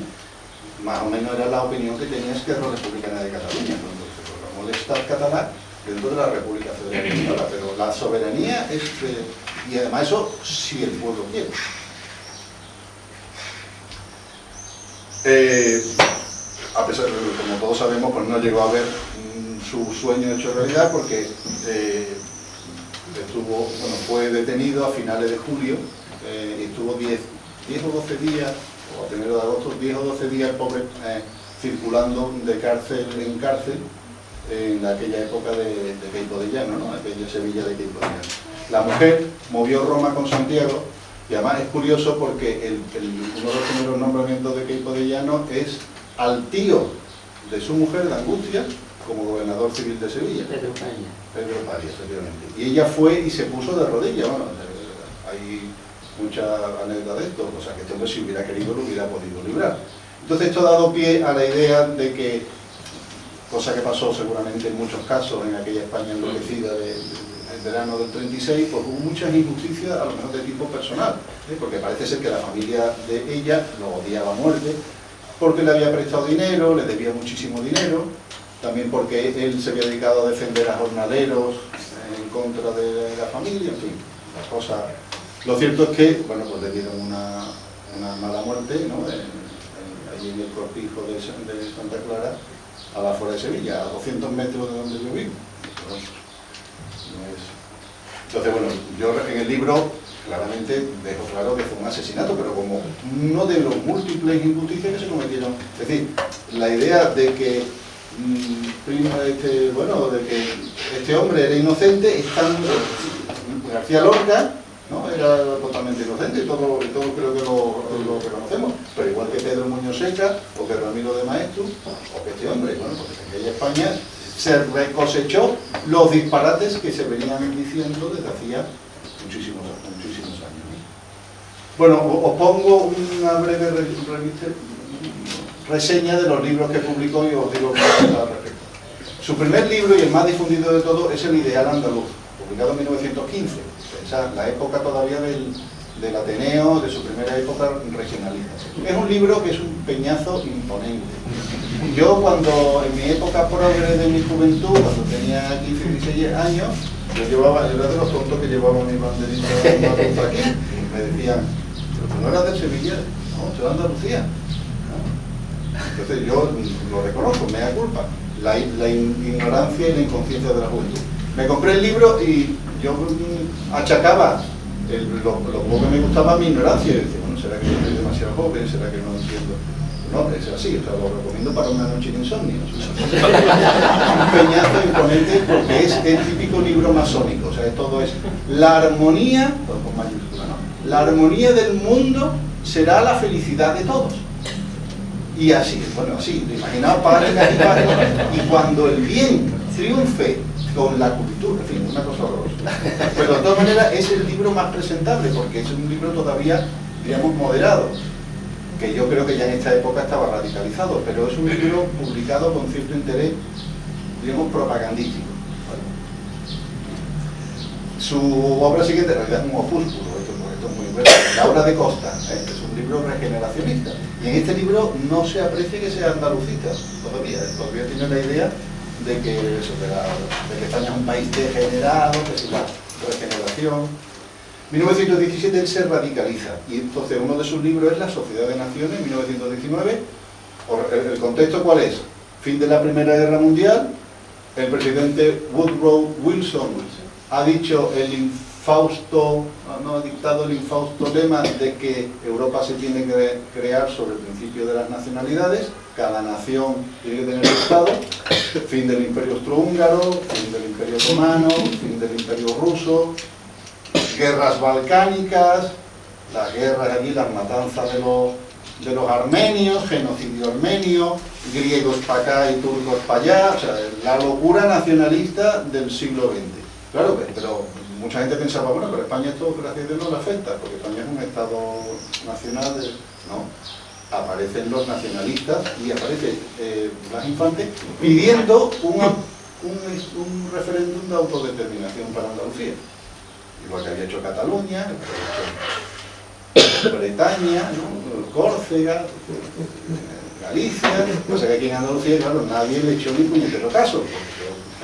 Más o menos era la opinión que tenía Esquerra Republicana de Cataluña, cuando se proclamó el Estado catalán dentro de la República Federal Española, pero la soberanía es, y además eso si el pueblo quiere. A pesar de que, como todos sabemos, pues no llegó a ver su sueño hecho realidad, porque fue detenido a finales de julio y estuvo 10 o 12 días, o a primeros de agosto, 10 o 12 días el pobre circulando de cárcel en cárcel, en aquella época de Queipo de Llano, ¿no? Aquella Sevilla de Queipo de Llano. La mujer movió Roma con Santiago, y además es curioso porque uno de los primeros nombramientos de Queipo de Llano es al tío de su mujer, de Angustias, como gobernador civil de Sevilla. Pedro Paya. Pedro Paya, efectivamente. Y ella fue y se puso de rodillas. Bueno, hay mucha anécdota de esto, o sea, que este hombre, si hubiera querido, lo hubiera podido librar. Entonces esto ha dado pie a la idea de que, cosa que pasó seguramente en muchos casos en aquella España enloquecida del verano del 36, pues hubo muchas injusticias, a lo mejor de tipo personal, porque parece ser que la familia de ella lo odiaba a muerte, porque le había prestado dinero, le debía muchísimo dinero, también porque él se había dedicado a defender a jornaleros en contra de la familia, en fin, las cosas. Lo cierto es que, bueno, pues le dieron una mala muerte, ¿no? Allí en el cortijo de Santa Clara, a la afuera de Sevilla, a 200 metros de donde yo vivo. Entonces, bueno, yo en el libro claramente dejo claro que fue un asesinato, pero como uno de los múltiples injusticias que se cometieron. Es decir, la idea de que de que este hombre era inocente, es tan... García Lorca, ¿no? Era totalmente inocente, y todos creo que lo reconocemos, pero igual que Pedro Muñoz Seca, o que Ramiro de Maeztu, o que este hombre, bueno, porque en aquella España se recosechó los disparates que se venían diciendo desde hacía muchísimos años. Bueno, os pongo una breve reseña de los libros que publicó y os digo qué pasa al respecto. Su primer libro, y el más difundido de todo, es El Ideal Andaluz, publicado en 1915. Esa es la época todavía del Ateneo, de su primera época regionalista. Es un libro que es un peñazo imponente. Yo cuando, en mi época progre de mi juventud, cuando tenía 15 16 años, yo era de los tontos que llevaba mi banderita de aquí. Me decían, pero tú no eras de Sevilla, no, soy de Andalucía. Entonces yo lo reconozco, me da culpa, la ignorancia y la inconsciencia de la juventud. Me compré el libro y yo achacaba lo poco que me gustaba a mi ignorancia, y decía, bueno, ¿será que yo soy demasiado joven? ¿Será que no entiendo? No, es así, o sea, lo recomiendo para una noche de insomnio. Un peñazo imponente porque es el típico libro masónico, o sea, todo es la armonía, con mayúscula, ¿no? La armonía del mundo será la felicidad de todos. Y así, bueno, así, imaginaos páginas y páginas, y cuando el bien triunfe con la cultura, en fin, una cosa horrorosa. Pero de todas maneras es el libro más presentable, porque es un libro todavía, digamos, moderado, que yo creo que ya en esta época estaba radicalizado, pero es un libro publicado con cierto interés, digamos, propagandístico. Su obra siguiente, en realidad, es un opúsculo, esto es muy bueno, La obra de Costa, es un libro regeneracionista, y en este libro no se aprecia que sea andalucista, todavía tiene la idea de que España es un país degenerado, que es la regeneración. En 1917 él se radicaliza, y entonces uno de sus libros es La Sociedad de Naciones, en 1919. ¿El contexto cuál es? Fin de la Primera Guerra Mundial, el presidente Woodrow Wilson ha dicho ha dictado el infausto lema de que Europa se tiene que crear sobre el principio de las nacionalidades, cada nación tiene que tener un Estado, fin del Imperio Austrohúngaro, fin del Imperio Otomano, fin del Imperio Ruso, guerras balcánicas, las guerras allí, las matanzas de los armenios, genocidio armenio, griegos para acá y turcos para allá, o sea, la locura nacionalista del siglo XX. Claro, pero mucha gente pensaba, bueno, pero España esto, gracias a Dios, no le afecta, porque España es un Estado nacional, no. Aparecen los nacionalistas y aparece Blas Infante pidiendo un referéndum de autodeterminación para Andalucía. Igual que había hecho Cataluña, que había hecho Bretaña, ¿no? Córcega, Galicia, o sea que aquí en Andalucía, claro, nadie le echó ni puñetero caso,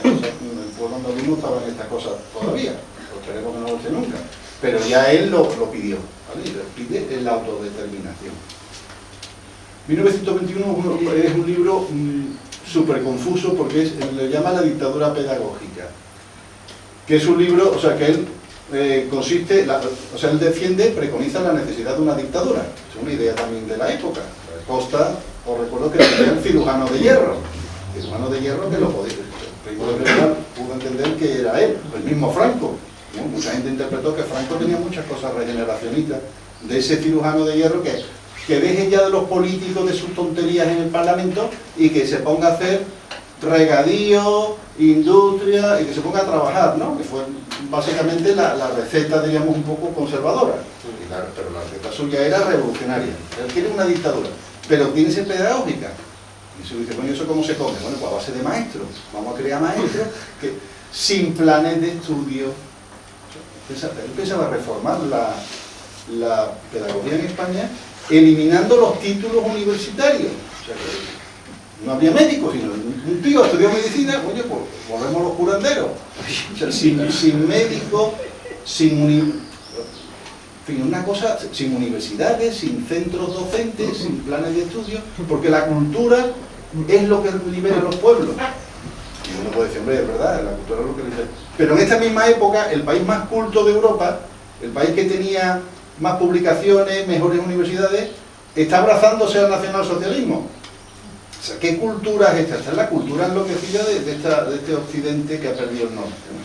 porque el pueblo andaluz no estaba en estas cosas todavía, esperemos que no lo esté nunca, pero ya él lo pidió, ¿vale? Pide la autodeterminación. 1921 es un libro súper confuso porque le llama La dictadura pedagógica, que es un libro, o sea, que él él defiende, preconiza la necesidad de una dictadura. Es una idea también de la época. Costa, os recuerdo que tenía el cirujano de hierro que lo podía, Primo de Rivera pudo entender que era él, el mismo Franco. ¿No? Mucha gente interpretó que Franco tenía muchas cosas regeneracionistas, de ese cirujano de hierro que deje ya de los políticos de sus tonterías en el Parlamento y que se ponga a hacer regadío, industria, y que se ponga a trabajar, ¿no? Que fue básicamente la receta, diríamos, un poco conservadora. Y claro, pero la receta suya era revolucionaria. Él quiere una dictadura, pero tiene que ser pedagógica. Y se dice, bueno, ¿y eso cómo se come? Bueno, pues a base de maestros. Vamos a crear maestros que, sin planes de estudio. Él pensaba reformar la pedagogía en España eliminando los títulos universitarios. O sea, que no había médicos, sino un tío estudió medicina, oye, pues volvemos los curanderos. O sea, sin médicos, sin una cosa, sin universidades, sin centros docentes, sin planes de estudio, porque la cultura es lo que libera a los pueblos. Y uno puede decir, hombre, es verdad, la cultura es lo que libera. Pero en esta misma época, el país más culto de Europa, el país que tenía más publicaciones, mejores universidades, está abrazándose al nacionalsocialismo. O sea, ¿qué cultura es esta? Esta es la cultura enloquecida de este occidente que ha perdido el norte, ¿no?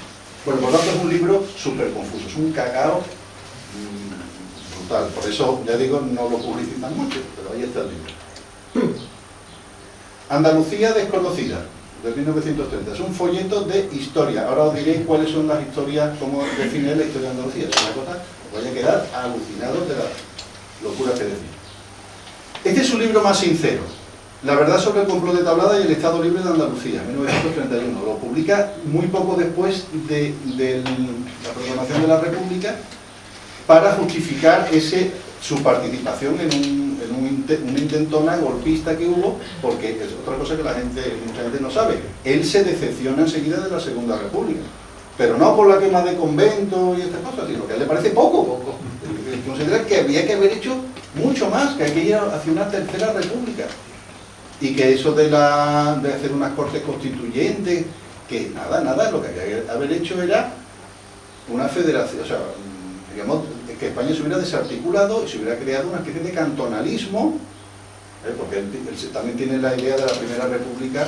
Bueno, por lo tanto es un libro súper confuso, es un cacao brutal. Por eso, ya digo, no lo publicitan mucho, pero ahí está el libro. Andalucía desconocida, de 1930. Es un folleto de historia. Ahora os diré cuáles son las historias, cómo define la historia de Andalucía. Es una cosa, os voy a quedar alucinados de la locura que decía. Este es su libro más sincero. La verdad sobre el complot de Tablada y el Estado Libre de Andalucía, 1931. Lo publica muy poco después de la proclamación de la República para justificar su participación en una intentona golpista que hubo, porque es otra cosa que mucha gente no sabe. Él se decepciona enseguida de la Segunda República, pero no por la quema de conventos y estas cosas, sino que a él le parece poco. Él considera que había que haber hecho mucho más, que hay que ir hacia una tercera república. Y que eso de hacer unas cortes constituyentes, que nada, lo que había que haber hecho era una federación, o sea, digamos, que España se hubiera desarticulado y se hubiera creado una especie de cantonalismo, porque él también tiene la idea de la Primera República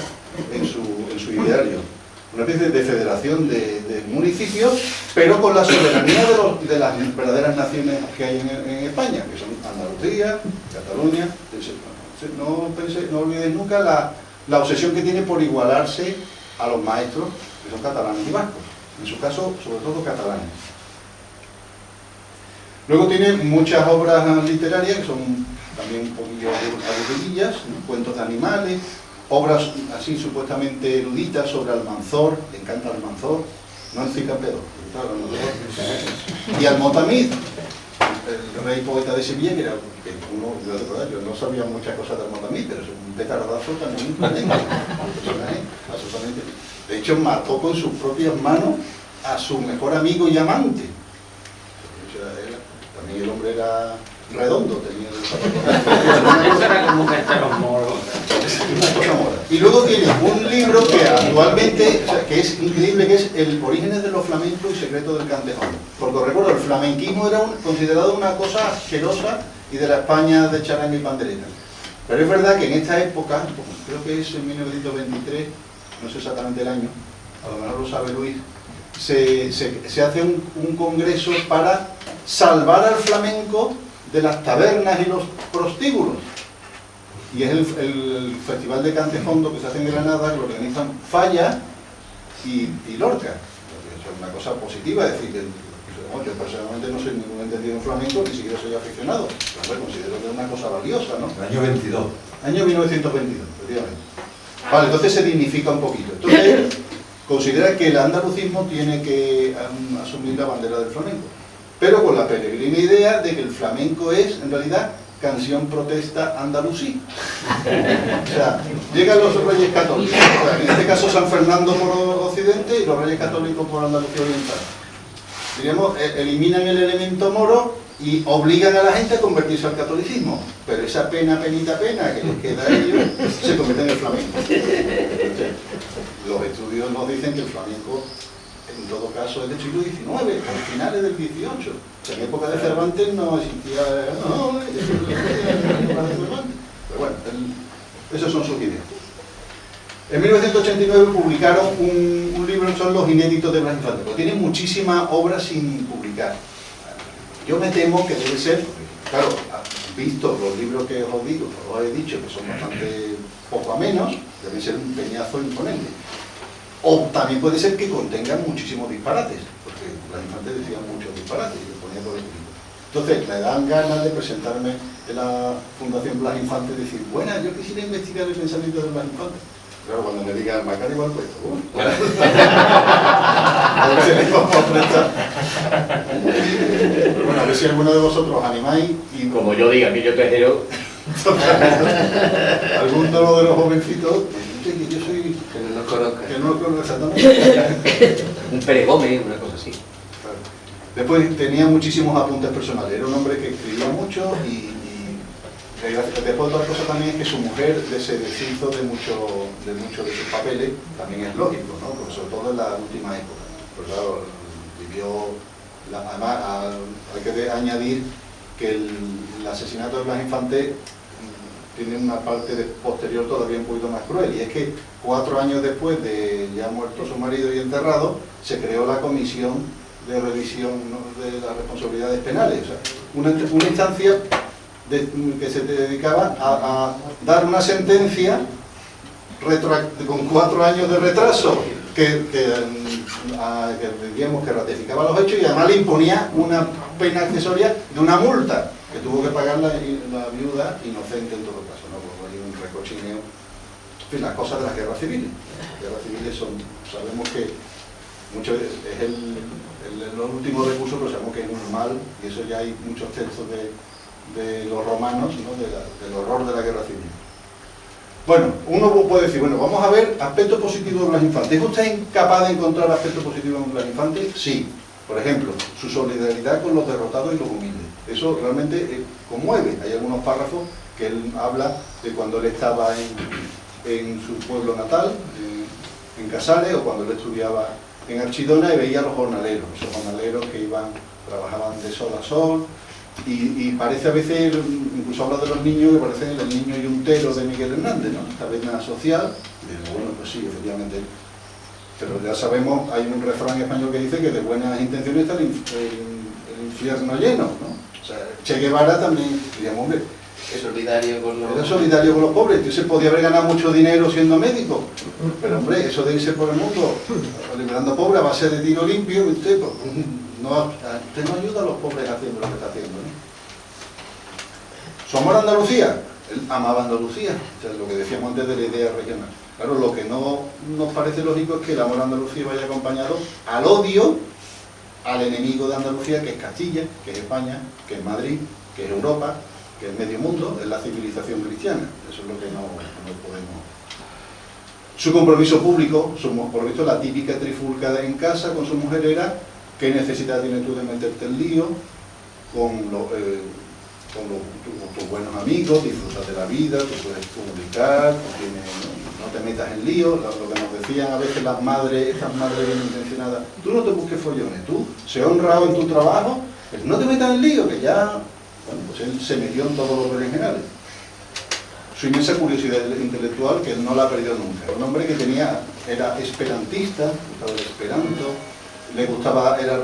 en su ideario, una especie de federación de municipios, pero con la soberanía de las verdaderas naciones que hay en España, que son Andalucía, Cataluña. No olvidéis nunca la obsesión que tiene por igualarse a los maestros, que son catalanes y vascos, en su caso, sobre todo catalanes. Luego tiene muchas obras literarias, que son también un poquillo aburridillas, cuentos de animales, obras así supuestamente eruditas sobre Almanzor, le encanta Almanzor, no el Cicapedro, y Almotamid, el rey poeta de Sevilla, que era yo no sabía muchas cosas de Almotamid, pero es un petardazo también absolutamente. De hecho, mató con sus propias manos a su mejor amigo y amante. También el hombre era redondo, tenía una cosa mora. Y luego tiene un libro que actualmente, o sea, que es increíble, que es El orígenes de los flamencos y secretos del cantejón. Porque os recuerdo, el flamenquismo era considerado una cosa asquerosa y de la España de charanga y pandereta. Pero es verdad que en esta época, creo que es en 1923, no sé exactamente el año, a lo mejor lo sabe Luis, se hace un congreso para salvar al flamenco de las tabernas y los prostíbulos. Y es el Festival de Cantejondo que se hace en Granada, que lo organizan Falla y Lorca. Eso es una cosa positiva, es decir, que yo personalmente no soy ningún entendido en flamenco, ni siquiera soy aficionado, pero bueno, considero que es una cosa valiosa, ¿no? Año 22. Año 1922, efectivamente. Vale, entonces se dignifica un poquito. Entonces, considera que el andalucismo tiene que asumir la bandera del flamenco, pero con la peregrina idea de que el flamenco es, en realidad, canción protesta andalusí. O sea, llegan los reyes católicos, o sea, en este caso San Fernando por Occidente y los reyes católicos por Andalucía Oriental. Diríamos, eliminan el elemento moro y obligan a la gente a convertirse al catolicismo, pero esa pena que les queda a ellos se convierte en el flamenco. Los estudios nos dicen que el flamenco en todo caso es del siglo XIX, a finales del XVIII. O sea, en época de Cervantes no existía... pero bueno, esas son sus ideas. En 1989 publicaron un libro, son los inéditos de Blas Infante, pero tienen muchísimas obras sin publicar. Yo me temo que debe ser, claro, visto los libros que os he dicho, que son bastante poco a menos, debe ser un peñazo imponente. O también puede ser que contengan muchísimos disparates, porque Blas Infante decía muchos disparates y los ponía por escrito. Entonces, me dan ganas de presentarme en la Fundación Blas Infante y decir, bueno, yo quisiera investigar el pensamiento de Blas Infante. Claro, cuando me digan Macario, igual pues, a ver si les vamos a prestar. Pero bueno, a ver si alguno de vosotros animáis y... Como yo diga que yo tejero... Alguno de los jovencitos, que yo soy... Que no nos conozcan. Que no lo conozco exactamente. Un peregome, una cosa así. Claro. Después tenía muchísimos apuntes personales. Era un hombre que escribía mucho y después otra cosa también es que su mujer se deshizo de muchos de sus papeles, también es lógico, ¿no? Porque sobre todo en la última época. Pues claro, vivió, además hay que añadir que el asesinato de Blas Infante tiene una parte posterior todavía un poquito más cruel, y es que 4 años después de ya muerto su marido y enterrado, se creó la comisión de revisión, ¿no?, de las responsabilidades penales, o sea, una instancia que se dedicaba a dar una sentencia con 4 años de retraso que ratificaba los hechos y además le imponía una pena accesoria de una multa que tuvo que pagar la viuda inocente en todo caso, ¿no? Porque hay un recochineo. En fin, las cosas de las guerras civiles. Las guerras civiles sabemos que muchas veces es el último recurso, pero sabemos que es normal, y eso ya hay muchos textos de los romanos, ¿no?, del horror de la guerra civil. Bueno, uno puede decir, bueno, vamos a ver aspectos positivos de Blas Infante. ¿Es usted incapaz de encontrar aspectos positivos en Blas Infante? Sí. Por ejemplo, su solidaridad con los derrotados y los humildes. Eso realmente conmueve. Hay algunos párrafos que él habla de cuando él estaba en su pueblo natal, en Casares, o cuando él estudiaba en Archidona y veía a los jornaleros, esos jornaleros que trabajaban de sol a sol, y parece a veces, incluso habla de los niños, que parecen el niño yuntero de Miguel Hernández, ¿no? Esta vena social, y bueno, pues sí, efectivamente. Pero ya sabemos, hay un refrán español que dice que de buenas intenciones está el infierno lleno, ¿no? O sea, Che Guevara también, digamos, hombre, era solidario con los pobres. Entonces podía haber ganado mucho dinero siendo médico, pero hombre, eso de irse por el mundo liberando pobres a base de tiro limpio, usted no ayuda a los pobres haciendo lo que está haciendo, ¿no? Su amor a Andalucía, él amaba Andalucía, o sea, lo que decíamos antes de la idea regional. Claro, lo que no nos parece lógico es que el amor a Andalucía vaya acompañado al odio al enemigo de Andalucía, que es Castilla, que es España, que es Madrid, que es Europa, que es medio mundo, es la civilización cristiana. Eso es lo que no podemos. Su compromiso público, por lo visto, la típica trifulca en casa con su mujer era: ¿qué necesidad tienes tú de meterte en lío con tus buenos amigos? Disfrutas de la vida, tú puedes publicar, no te metas en lío. Lo que nos decían a veces las madres, estas madres bien intencionadas: tú no te busques follones, tú sé honrado en tu trabajo, pero no te metas en lío, que ya... Bueno, pues él se metió en todos los berenjenales. Su inmensa curiosidad intelectual, que él no la ha perdido nunca. Era un hombre que era esperantista, gustaba el esperanto, le gustaba, era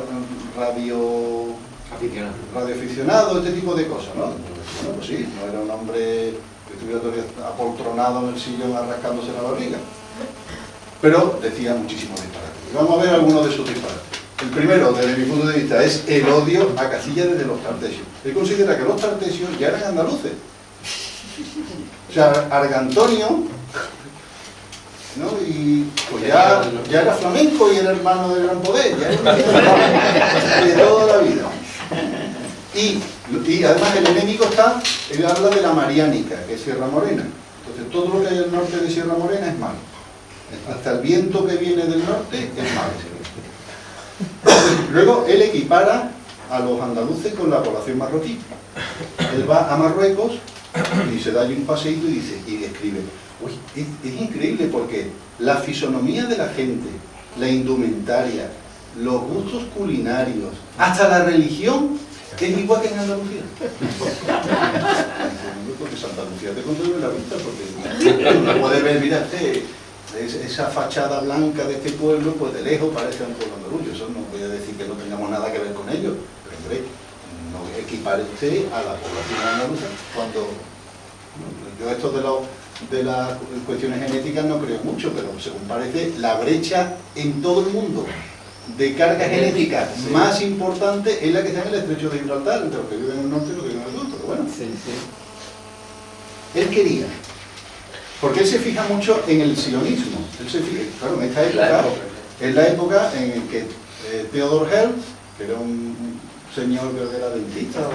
radioaficionado, este tipo de cosas, ¿no? Bueno, pues sí, no era un hombre que estuviera todavía apoltronado en el sillón rascándose la barriga. Pero decía muchísimo disparate. Y vamos a ver algunos de sus disparates. El primero, desde mi punto de vista, es el odio a Castilla desde los tartesios. Él considera que los tartesios ya eran andaluces. O sea, Argantonio, ¿no? Y pues ya era flamenco y era hermano de Gran Poder, ya era de toda la vida. Y además el enemigo él habla de la Mariánica, que es Sierra Morena. Entonces todo lo que hay al norte de Sierra Morena es malo. Hasta el viento que viene del norte es malo. Luego él equipara a los andaluces con la población marroquí. Él va a Marruecos y se da allí un paseíto y escribe: uy, es increíble porque la fisonomía de la gente, la indumentaria, los gustos culinarios, hasta la religión es igual que en Andalucía. Porque Santa Lucía te controla la vista, porque no puede ver, mira, esa fachada blanca de este pueblo, pues de lejos parece un pueblo andaluz. Eso no voy a decir que no tengamos nada que ver con ello, pero hombre, no equipare usted a la población andaluza cuando... Yo esto de las cuestiones genéticas no creo mucho, pero según parece, la brecha en todo el mundo de carga genética más importante es la que está en el estrecho de Gibraltar, entre los que viven en el norte y los que viven en el sur, pero bueno. Él quería, porque él se fija mucho en el sionismo. Él se fija, claro, en esta época, es la época en que Theodor Herzl, que era un señor que era dentista o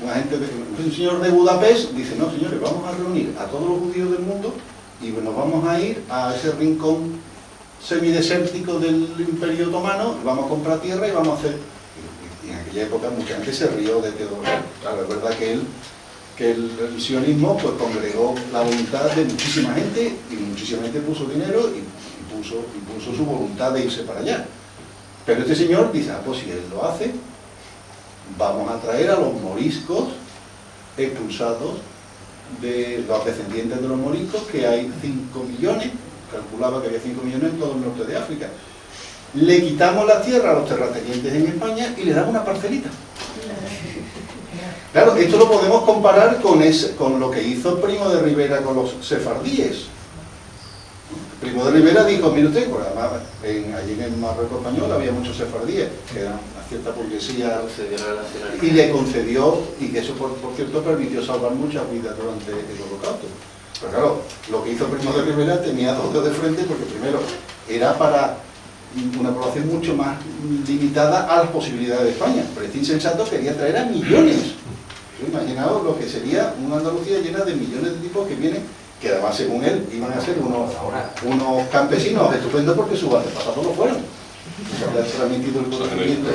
un señor de Budapest, dice, no señores, vamos a reunir a todos los judíos del mundo y nos vamos a ir a ese rincón semidesértico del Imperio Otomano, vamos a comprar tierra y vamos a hacer... Y en aquella época mucha gente se rió de Theodor Herzl. Claro, es verdad que el sionismo pues congregó la voluntad de muchísima gente y muchísima gente puso dinero y puso su voluntad de irse para allá. Pero este señor dice, pues si él lo hace, vamos a traer a los moriscos expulsados, de los descendientes de los moriscos, que hay 5 millones, calculaba que había 5 millones en todo el norte de África. Le quitamos la tierra a los terratenientes en España y le damos una parcelita. Claro, esto lo podemos comparar con lo que hizo Primo de Rivera con los sefardíes. Primo de Rivera dijo, mire usted, pues además allí en el Marruecos español había muchos sefardíes, que eran una cierta burguesía, y le concedió, y que eso por cierto permitió salvar muchas vidas durante el Holocausto. Pero claro, lo que hizo Primo de Rivera tenía dos dedos de frente, porque primero era para una población mucho más limitada a las posibilidades de España, pero este insensato quería traer a millones. Imaginaos lo que sería una Andalucía llena de millones de tipos que vienen, que además según él iban a ser unos campesinos estupendos porque sus antepasados lo fueron. Se había transmitido el conocimiento.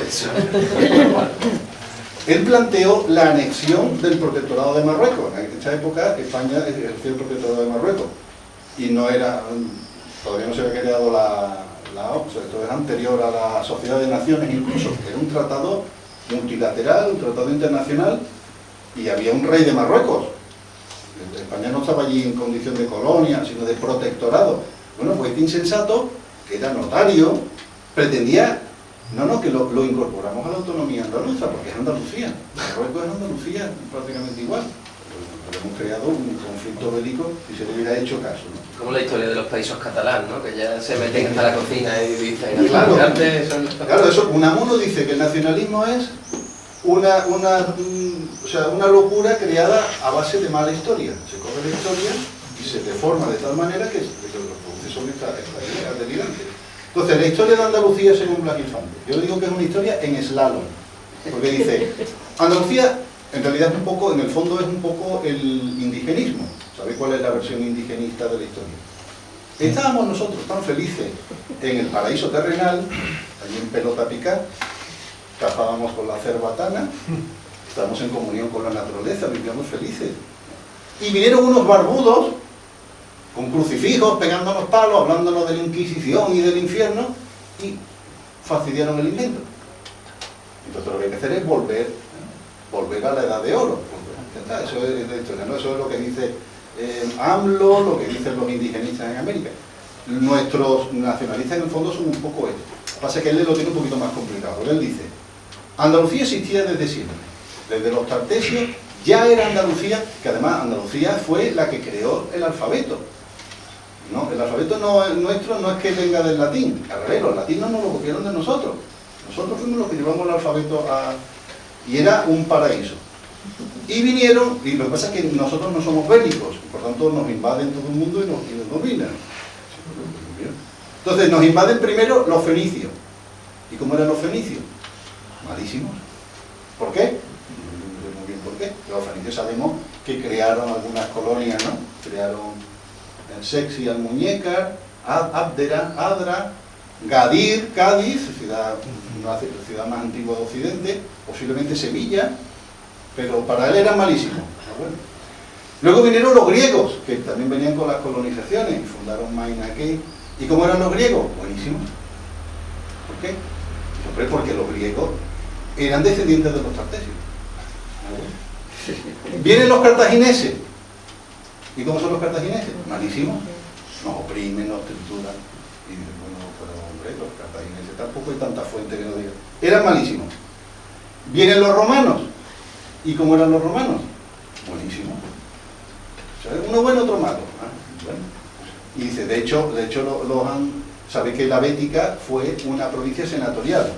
Él planteó la anexión del protectorado de Marruecos. En esta época España ejerció el protectorado de Marruecos y no era, todavía no se había creado la OMS, esto era anterior a la Sociedad de Naciones incluso. Era un tratado multilateral, un tratado internacional, y había un rey de Marruecos. España no estaba allí en condición de colonia, sino de protectorado. Bueno, pues este insensato, que era notario, pretendía, que lo incorporamos a la autonomía andaluza, porque es Andalucía. Marruecos es Andalucía prácticamente igual. Pero hemos creado un conflicto bélico y se le hubiera hecho caso, ¿no? Como la historia de los países catalán, ¿no? Que ya se meten hasta la cocina y dicen... Claro, eso, Unamuno dice que el nacionalismo es una locura creada a base de mala historia. Se coge la historia y se deforma de tal manera que produce sobre esta idea delirante. Entonces, la historia de Andalucía según Blas Infante, yo digo que es una historia en slalom, porque dice, Andalucía en realidad es un poco, en el fondo es un poco el indigenismo. ¿Sabéis cuál es la versión indigenista de la historia? Estábamos nosotros tan felices en el paraíso terrenal, allí en Pelota Picá, cazábamos con la cerbatana, estábamos en comunión con la naturaleza, vivíamos felices. Y vinieron unos barbudos, con crucifijos, pegándonos palos, hablándonos de la Inquisición y del infierno, y fastidiaron el invento. Entonces lo que hay que hacer es volver a la edad de oro. Eso es la historia, ¿no? Eso es lo que dice AMLO, lo que dicen los indigenistas en América. Nuestros nacionalistas en el fondo son un poco esto. Lo que pasa es que él lo tiene un poquito más complicado. Él dice, Andalucía existía desde siempre, desde los tartesios ya era Andalucía, que además Andalucía fue la que creó el alfabeto. ¿No? El alfabeto nuestro no es que venga del latín, al revés, los latinos nos lo copiaron de nosotros. Nosotros fuimos los que llevamos el alfabeto y era un paraíso. Y vinieron, y lo que pasa es que nosotros no somos bélicos, por tanto nos invaden todo el mundo y nos dominan. Entonces nos invaden primero los fenicios. ¿Y cómo eran los fenicios? Malísimos. ¿Por qué? No sé muy bien por qué. Los fenicios sabemos que crearon algunas colonias, ¿no? Crearon Sexi al Muñecar, Abdera, Adra, Gadir, Cádiz, la ciudad más antigua de Occidente, posiblemente Sevilla, pero para él era malísimo. Bueno. Luego vinieron los griegos, que también venían con las colonizaciones, y fundaron Mainaque. ¿Y cómo eran los griegos? Buenísimos. ¿Por qué? Hombre, porque los griegos eran descendientes de los tartesios. Vienen los cartagineses. ¿Y cómo son los cartagineses? Malísimos. nos oprimen, nos trituran. Y dices, bueno, pero hombre, los cartagineses tampoco hay tanta fuente que nos digan. Eran malísimos. Vienen los romanos. ¿Y cómo eran los romanos? Buenísimos. O sea, uno bueno, otro malo. Bueno. Y dice, de hecho sabéis que la Bética fue una provincia senatorial,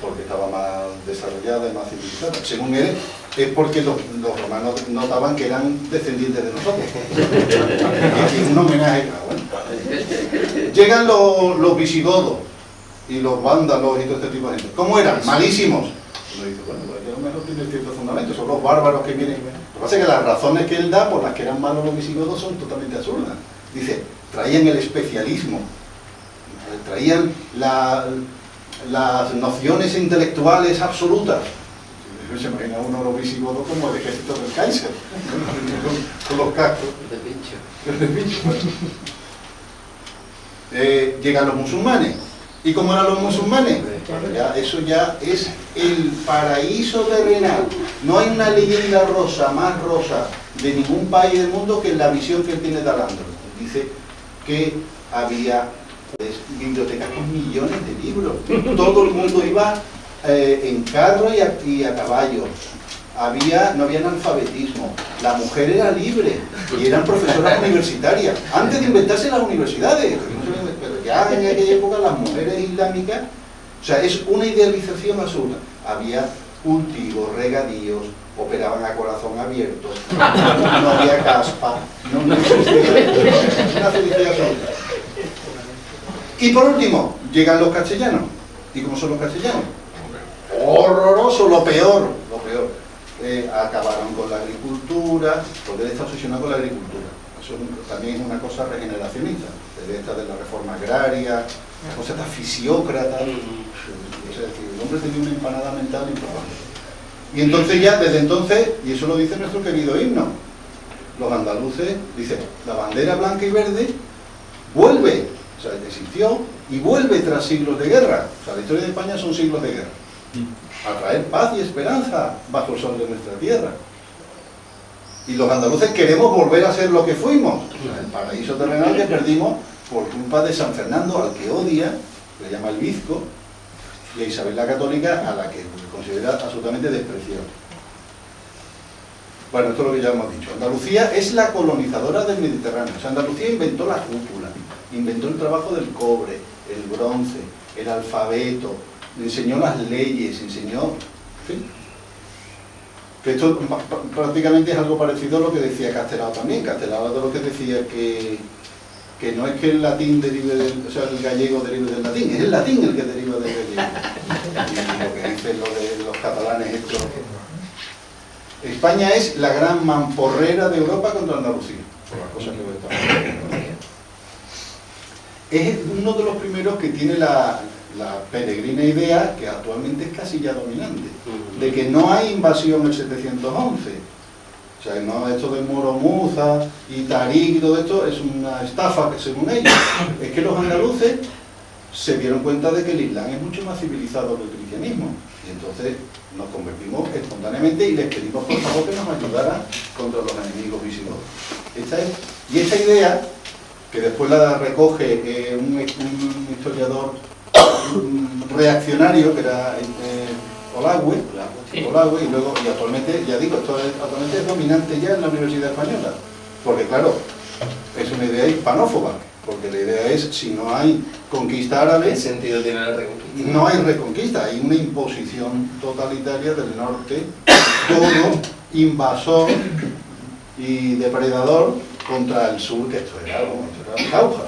porque estaba más desarrollada y más civilizada. Según él, es porque los romanos notaban que eran descendientes de nosotros. Es un homenaje. Bueno. Llegan los visigodos y los vándalos y todo este tipo de gente. ¿Cómo eran? Malísimos. Uno dice, bueno, pues a lo mejor tiene cierto fundamento, son los bárbaros que vienen. Lo que pasa es que las razones que él da por las que eran malos los visigodos son totalmente absurdas. Dice, traían el especialismo, traían las nociones intelectuales absolutas. Se imagina uno los visigodos como el ejército del Kaiser, con los cascos. De pincho. Llegan los musulmanes. ¿Y cómo eran los musulmanes? Eso ya es el paraíso terrenal. No hay una leyenda rosa más rosa de ningún país del mundo que la visión que él tiene de Al-Ándalus. Dice que había bibliotecas con millones de libros. Todo el mundo iba en carro y a caballo. No había analfabetismo. La mujer era libre y eran profesoras universitarias. Antes de inventarse las universidades. Pero ya en aquella época las mujeres islámicas, o sea, es una idealización absurda. Había cultivos, regadíos, operaban a corazón abierto, no había caspa, no existía una felicidad absoluta. Y por último, llegan los castellanos. ¿Y cómo son los castellanos? Horroroso, lo peor. Acabaron con la agricultura, porque él está obsesionado con la agricultura. Eso también es una cosa regeneracionista, de la reforma agraria, una cosa tan fisiócrata. Es decir, el hombre tenía una empanada mental importante. Y entonces ya, desde entonces, y eso lo dice nuestro querido himno, los andaluces, dicen, la bandera blanca y verde vuelve, o sea, existió y vuelve tras siglos de guerra. O sea, la historia de España son siglos de guerra. A traer paz y esperanza bajo el sol de nuestra tierra. Y los andaluces queremos volver a ser lo que fuimos, el paraíso terrenal que perdimos por culpa de San Fernando, al que odia, le llama el bizco, y a Isabel la Católica, a la que considera absolutamente despreciable. Bueno, esto es lo que ya hemos dicho. Andalucía es la colonizadora del Mediterráneo. O sea, Andalucía inventó la cúpula, inventó el trabajo del cobre, el bronce, el alfabeto, enseñó las leyes, enseñó... ¿sí? Que esto prácticamente es algo parecido a lo que decía Castelao también. Castelao de lo que decía que no es que el latín derive del... o sea, el gallego derive del latín, es el latín el que deriva del gallego. Y lo que dicen los catalanes esto... España es la gran mamporrera de Europa contra Andalucía, por las cosas que voy a estar. Es uno de los primeros que tiene la peregrina idea, que actualmente es casi ya dominante, de que no hay invasión en el 711. O sea, no, esto de Moromuza y Tarik y todo esto es una estafa, que según ellos. Es que los andaluces se dieron cuenta de que el Islam es mucho más civilizado que el cristianismo. Y entonces nos convertimos espontáneamente y les pedimos por favor que nos ayudaran contra los enemigos visigodos. Y esta idea, que después la recoge un historiador reaccionario, que era Olagüe, y luego, y actualmente, ya digo, actualmente es dominante ya en la Universidad Española, porque claro, es una idea hispanófoba, porque la idea es, si no hay conquista árabe, ¿qué sentido tiene la reconquista? No hay reconquista, hay una imposición totalitaria del norte, todo invasor y depredador contra el sur, que esto era una causa.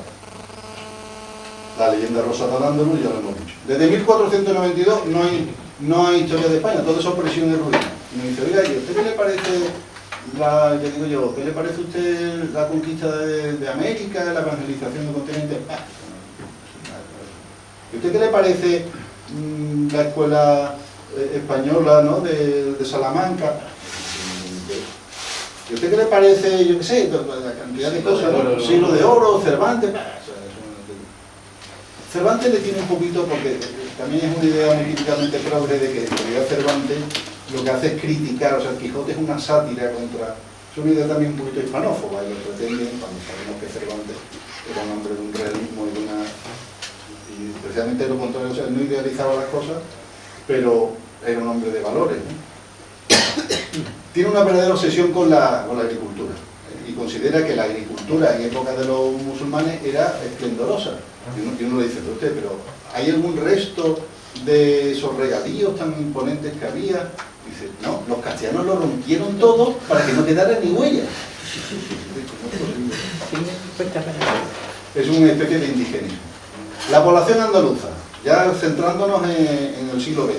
La leyenda rosa de Al-Ándalus ya lo hemos dicho. Desde 1492 no hay historia de España, todo es opresión y ruina. Y me dice, oiga, ¿y a usted qué le parece qué le parece a usted la conquista de América, la evangelización del continente? ¿Y a usted qué le parece la escuela española, ¿no?, de Salamanca? ¿Y a usted qué le parece, yo qué sé, la cantidad de cosas, ¿no? Siglo de oro, Cervantes? Cervantes le tiene un poquito, porque también es una idea muy típicamente progre de que en realidad Cervantes lo que hace es criticar, o sea, el Quijote es una sátira contra... Es una idea también un poquito hispanófoba, y lo pretenden, cuando sabemos que Cervantes era un hombre de un realismo y de una... y especialmente lo contrario, o sea, no idealizaba las cosas, pero era un hombre de valores, ¿no? Tiene una verdadera obsesión con la agricultura, y considera que la agricultura en época de los musulmanes era esplendorosa. Y uno le dice, pero ¿hay algún resto de esos regadíos tan imponentes que había? Dice, no, los castellanos lo rompieron todo para que no quedara ni huella. Es una especie de indigenismo. La población andaluza, ya centrándonos en el siglo XX,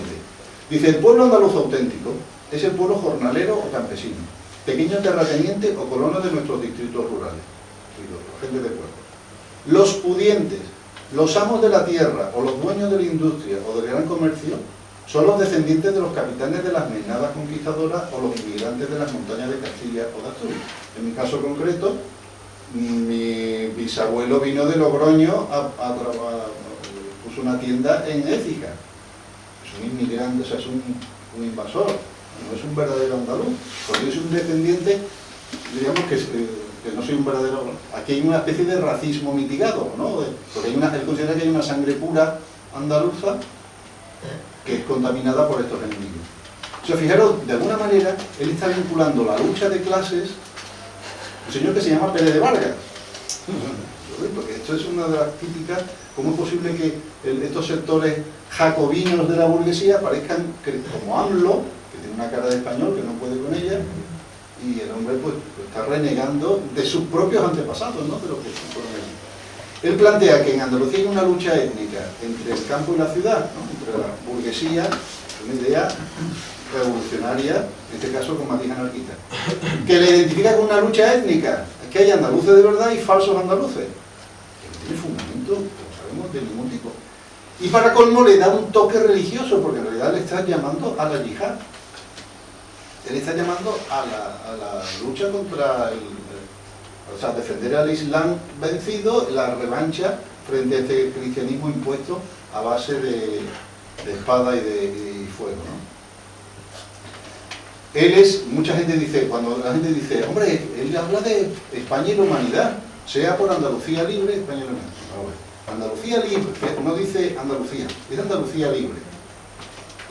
dice, el pueblo andaluz auténtico es el pueblo jornalero o campesino, pequeño terrateniente o colono de nuestros distritos rurales, gente de pueblo. Los pudientes, los amos de la tierra o los dueños de la industria o del gran comercio son los descendientes de los capitanes de las menadas conquistadoras o los inmigrantes de las montañas de Castilla o de Asturias. En mi caso concreto, mi bisabuelo vino de Logroño puso una tienda en Écija. Es un inmigrante, o sea, es un invasor, no es un verdadero andaluz. Porque yo soy un descendiente, diríamos que no soy un verdadero... Aquí hay una especie de racismo mitigado, ¿no? Porque él considera que hay una sangre pura andaluza que es contaminada por estos enemigos. O sea, fijaros, de alguna manera, él está vinculando la lucha de clases, un señor que se llama Pérez de Vargas. Porque esto es una de las típicas, ¿cómo es posible que estos sectores jacobinos de la burguesía parezcan como AMLO, que tiene una cara de español, que no puede con ella, y el hombre pues está renegando de sus propios antepasados, ¿no? De lo que fueron allí. Él plantea que en Andalucía hay una lucha étnica entre el campo y la ciudad, ¿no? Entre la burguesía, una idea revolucionaria, en este caso con matiz anarquista, que le identifica con una lucha étnica, es que hay andaluces de verdad y falsos andaluces, que no tiene fundamento, como sabemos, de ningún tipo. Y para colmo le da un toque religioso, porque en realidad le está llamando a la yihad. Él está llamando a la lucha contra o sea, defender al Islam vencido, la revancha frente a este cristianismo impuesto a base de espada y fuego, ¿no? Él es, mucha gente dice, cuando la gente dice, hombre, él habla de España y la humanidad, sea por Andalucía libre, España y la humanidad. Ah, bueno. Andalucía libre, no dice Andalucía, es Andalucía libre.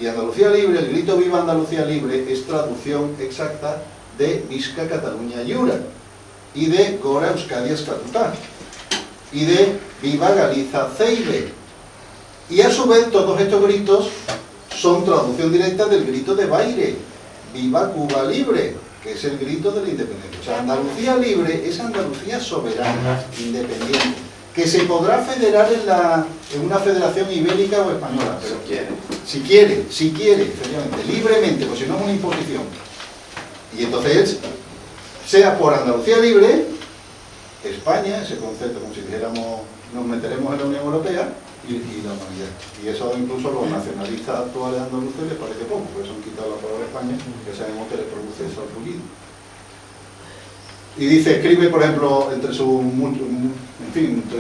Y Andalucía libre, el grito Viva Andalucía libre, es traducción exacta de Visca Catalunya Lliure, y de Gora Euskadi Estatutà, y de Viva Galiza Ceibe. Y a su vez todos estos gritos son traducción directa del grito de Baire, Viva Cuba Libre, que es el grito de la independencia. O sea, Andalucía libre es Andalucía soberana, independiente, que se podrá federar en una federación ibérica o española, pero si quiere, efectivamente, libremente, pues si no es una imposición. Y entonces, sea por Andalucía libre, España, ese concepto, como si dijéramos, nos meteremos en la Unión Europea, y la humanidad. Y eso incluso a los nacionalistas actuales andaluces les parece poco, por eso han quitado la palabra España, que sabemos que les produce sarpullido. Y dice, escribe, por ejemplo, entre sus muchísimos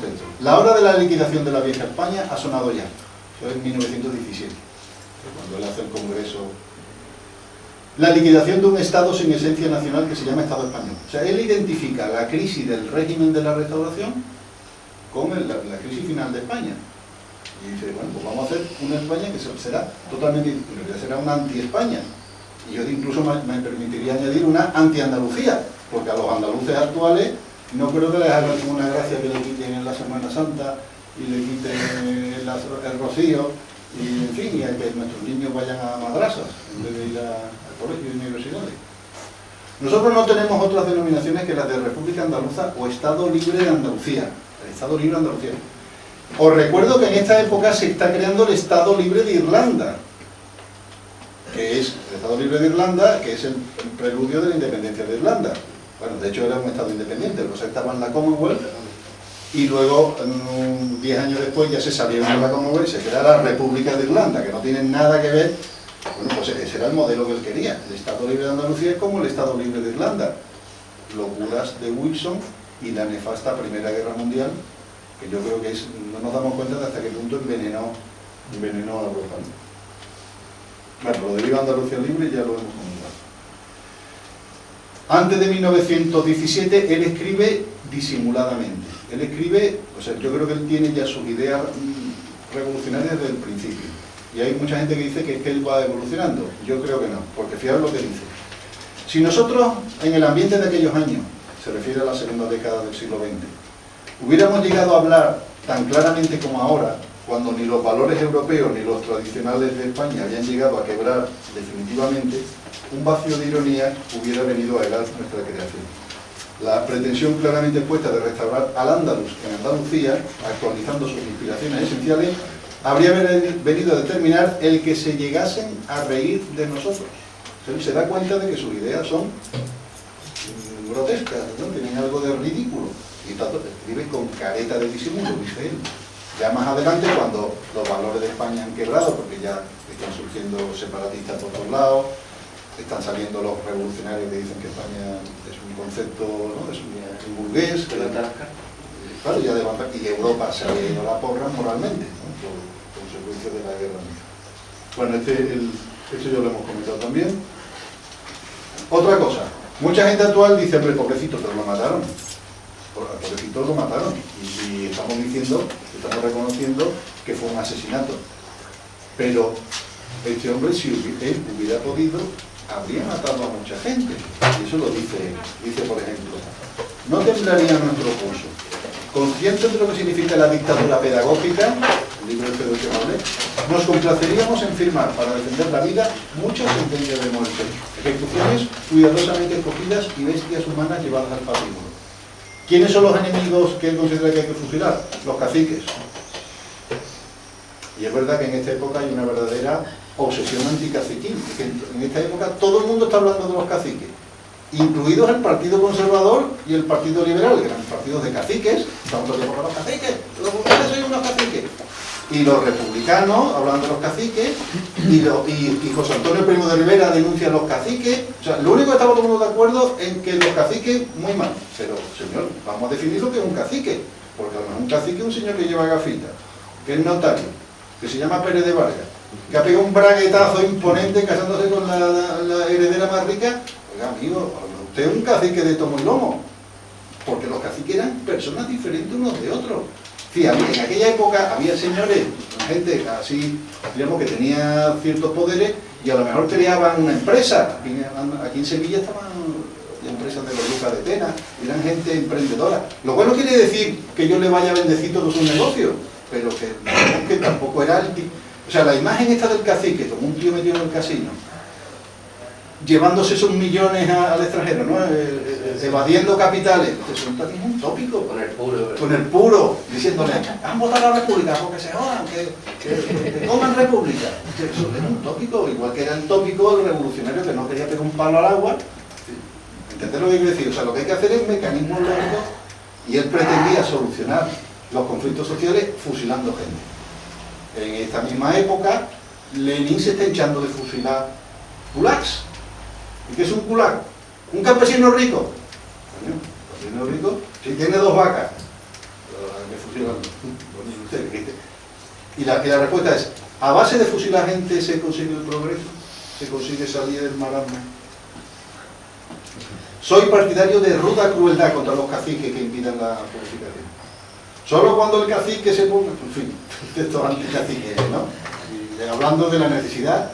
textos, la hora de la liquidación de la vieja España ha sonado ya. Eso es en 1917, cuando él hace el Congreso. La liquidación de un Estado sin esencia nacional que se llama Estado español. O sea, él identifica la crisis del régimen de la Restauración con la crisis final de España. Y dice, bueno, pues vamos a hacer una España que será totalmente, será una anti-España. Y yo incluso me permitiría añadir una anti-Andalucía, porque a los andaluces actuales no creo que les haga ninguna gracia que le quiten en la Semana Santa y le quiten el rocío, y en fin, y a que nuestros niños vayan a madrasas en vez de ir a colegios y universidades. Nosotros no tenemos otras denominaciones que las de República Andaluza o Estado Libre de Andalucía. El Estado Libre de Andalucía. Os recuerdo que en esta época se está creando el Estado Libre de Irlanda, que es el Estado Libre de Irlanda, que es el preludio de la independencia de Irlanda. Bueno, de hecho era un Estado independiente, los estaba en la Commonwealth, y luego, 10 años después, ya se salieron de la Commonwealth y se crea la República de Irlanda, que no tiene nada que ver. Bueno, pues ese era el modelo que él quería. El Estado Libre de Andalucía es como el Estado Libre de Irlanda. Locuras de Wilson y la nefasta Primera Guerra Mundial, que yo creo que no nos damos cuenta de hasta qué punto envenenó a Europa, ¿no? Bueno, lo de Viva Andalucía Libre ya lo hemos comentado. Antes de 1917 él escribe disimuladamente. Él escribe, o sea, yo creo que él tiene ya sus ideas revolucionarias desde el principio. Y hay mucha gente que dice que es que él va evolucionando. Yo creo que no, porque fijaos lo que dice. Si nosotros, en el ambiente de aquellos años, se refiere a la segunda década del siglo XX, hubiéramos llegado a hablar tan claramente como ahora, cuando ni los valores europeos ni los tradicionales de España habían llegado a quebrar definitivamente, un vacío de ironía hubiera venido a helar nuestra creación. La pretensión claramente puesta de restaurar al Andalus en Andalucía, actualizando sus inspiraciones esenciales, habría venido a determinar el que se llegasen a reír de nosotros. Se da cuenta de que sus ideas son grotescas, ¿no? Tienen algo de ridículo. Y tanto escribe con careta de disimulo, dice él. Ya más adelante, cuando los valores de España han quebrado, porque ya están surgiendo separatistas por todos lados, están saliendo los revolucionarios que dicen que España es un concepto, ¿no? Es un burgués, claro, ya y Europa se ha ido a la porra moralmente, ¿no? Por consecuencia de la guerra. Bueno, esto ya lo hemos comentado también. Otra cosa, mucha gente actual dice, hombre, pobrecito, pero lo mataron. Pobrecito lo mataron. Y estamos diciendo, estamos reconociendo que fue un asesinato. Pero este hombre, si él hubiera podido, habría matado a mucha gente. Y eso lo dice él. Dice, por ejemplo, no temblaría nuestro pulso. Conscientes de lo que significa la dictadura pedagógica, el libro de Pedro que hablé, nos complaceríamos en firmar para defender la vida muchas sentencias de muerte, ejecuciones cuidadosamente escogidas y bestias humanas llevadas al patíbulo. ¿Quiénes son los enemigos que él considera que hay que fusilar? Los caciques. Y es verdad que en esta época hay una verdadera obsesión anticaciquil. En esta época todo el mundo está hablando de los caciques, incluidos el Partido Conservador y el Partido Liberal, que eran partidos de caciques. Estamos todo el tiempo con los caciques, los mujeres soy unos caciques. Y los republicanos hablan de los caciques, y José Antonio Primo de Rivera denuncia a los caciques. O sea, lo único que estamos todo el mundo de acuerdo en que los caciques, muy mal. Pero, señor, vamos a definir lo que es un cacique. Porque a lo mejor un cacique es un señor que lleva gafitas, que es notario, que se llama Pérez de Vargas, que ha pegado un braguetazo imponente casándose con la heredera más rica. Oiga, amigo, usted es un cacique de tomo y lomo. Porque los caciques eran personas diferentes unos de otros. Fíjate, en aquella época había señores, gente así, digamos, que tenía ciertos poderes y a lo mejor creaban una empresa. Aquí en Sevilla estaban empresas de los Lucas de Tena, eran gente emprendedora. Lo cual no quiere decir que yo le vaya a bendecir todos sus negocios, pero que tampoco era el tipo. O sea, la imagen esta del cacique, como un tío metido en el casino, llevándose esos millones al extranjero, ¿no? Evadiendo capitales. Eso también es un tópico. Con el puro, diciéndole, han votado a la República, porque se jodan, que coman República. Eso es un tópico, igual que era el tópico del revolucionario que no quería pegar un palo al agua. ¿Entendés lo que quiero decir? O sea, lo que hay que hacer es mecanismos lógicos, y él pretendía solucionar los conflictos sociales fusilando gente. En esta misma época, Lenin se está echando de fusilar kulaks. ¿Y qué es un kulak? Un campesino rico. Coño, un campesino rico, si tiene 2 vacas, me fusilan. Y la respuesta es, ¿a base de fusilar gente se consigue el progreso? ¿Se consigue salir del marasmo? Soy partidario de ruda crueldad contra los caciques que impidan la purificación. Solo cuando el cacique se ponga, en fin, estos anticaciques, ¿no? Y hablando de la necesidad,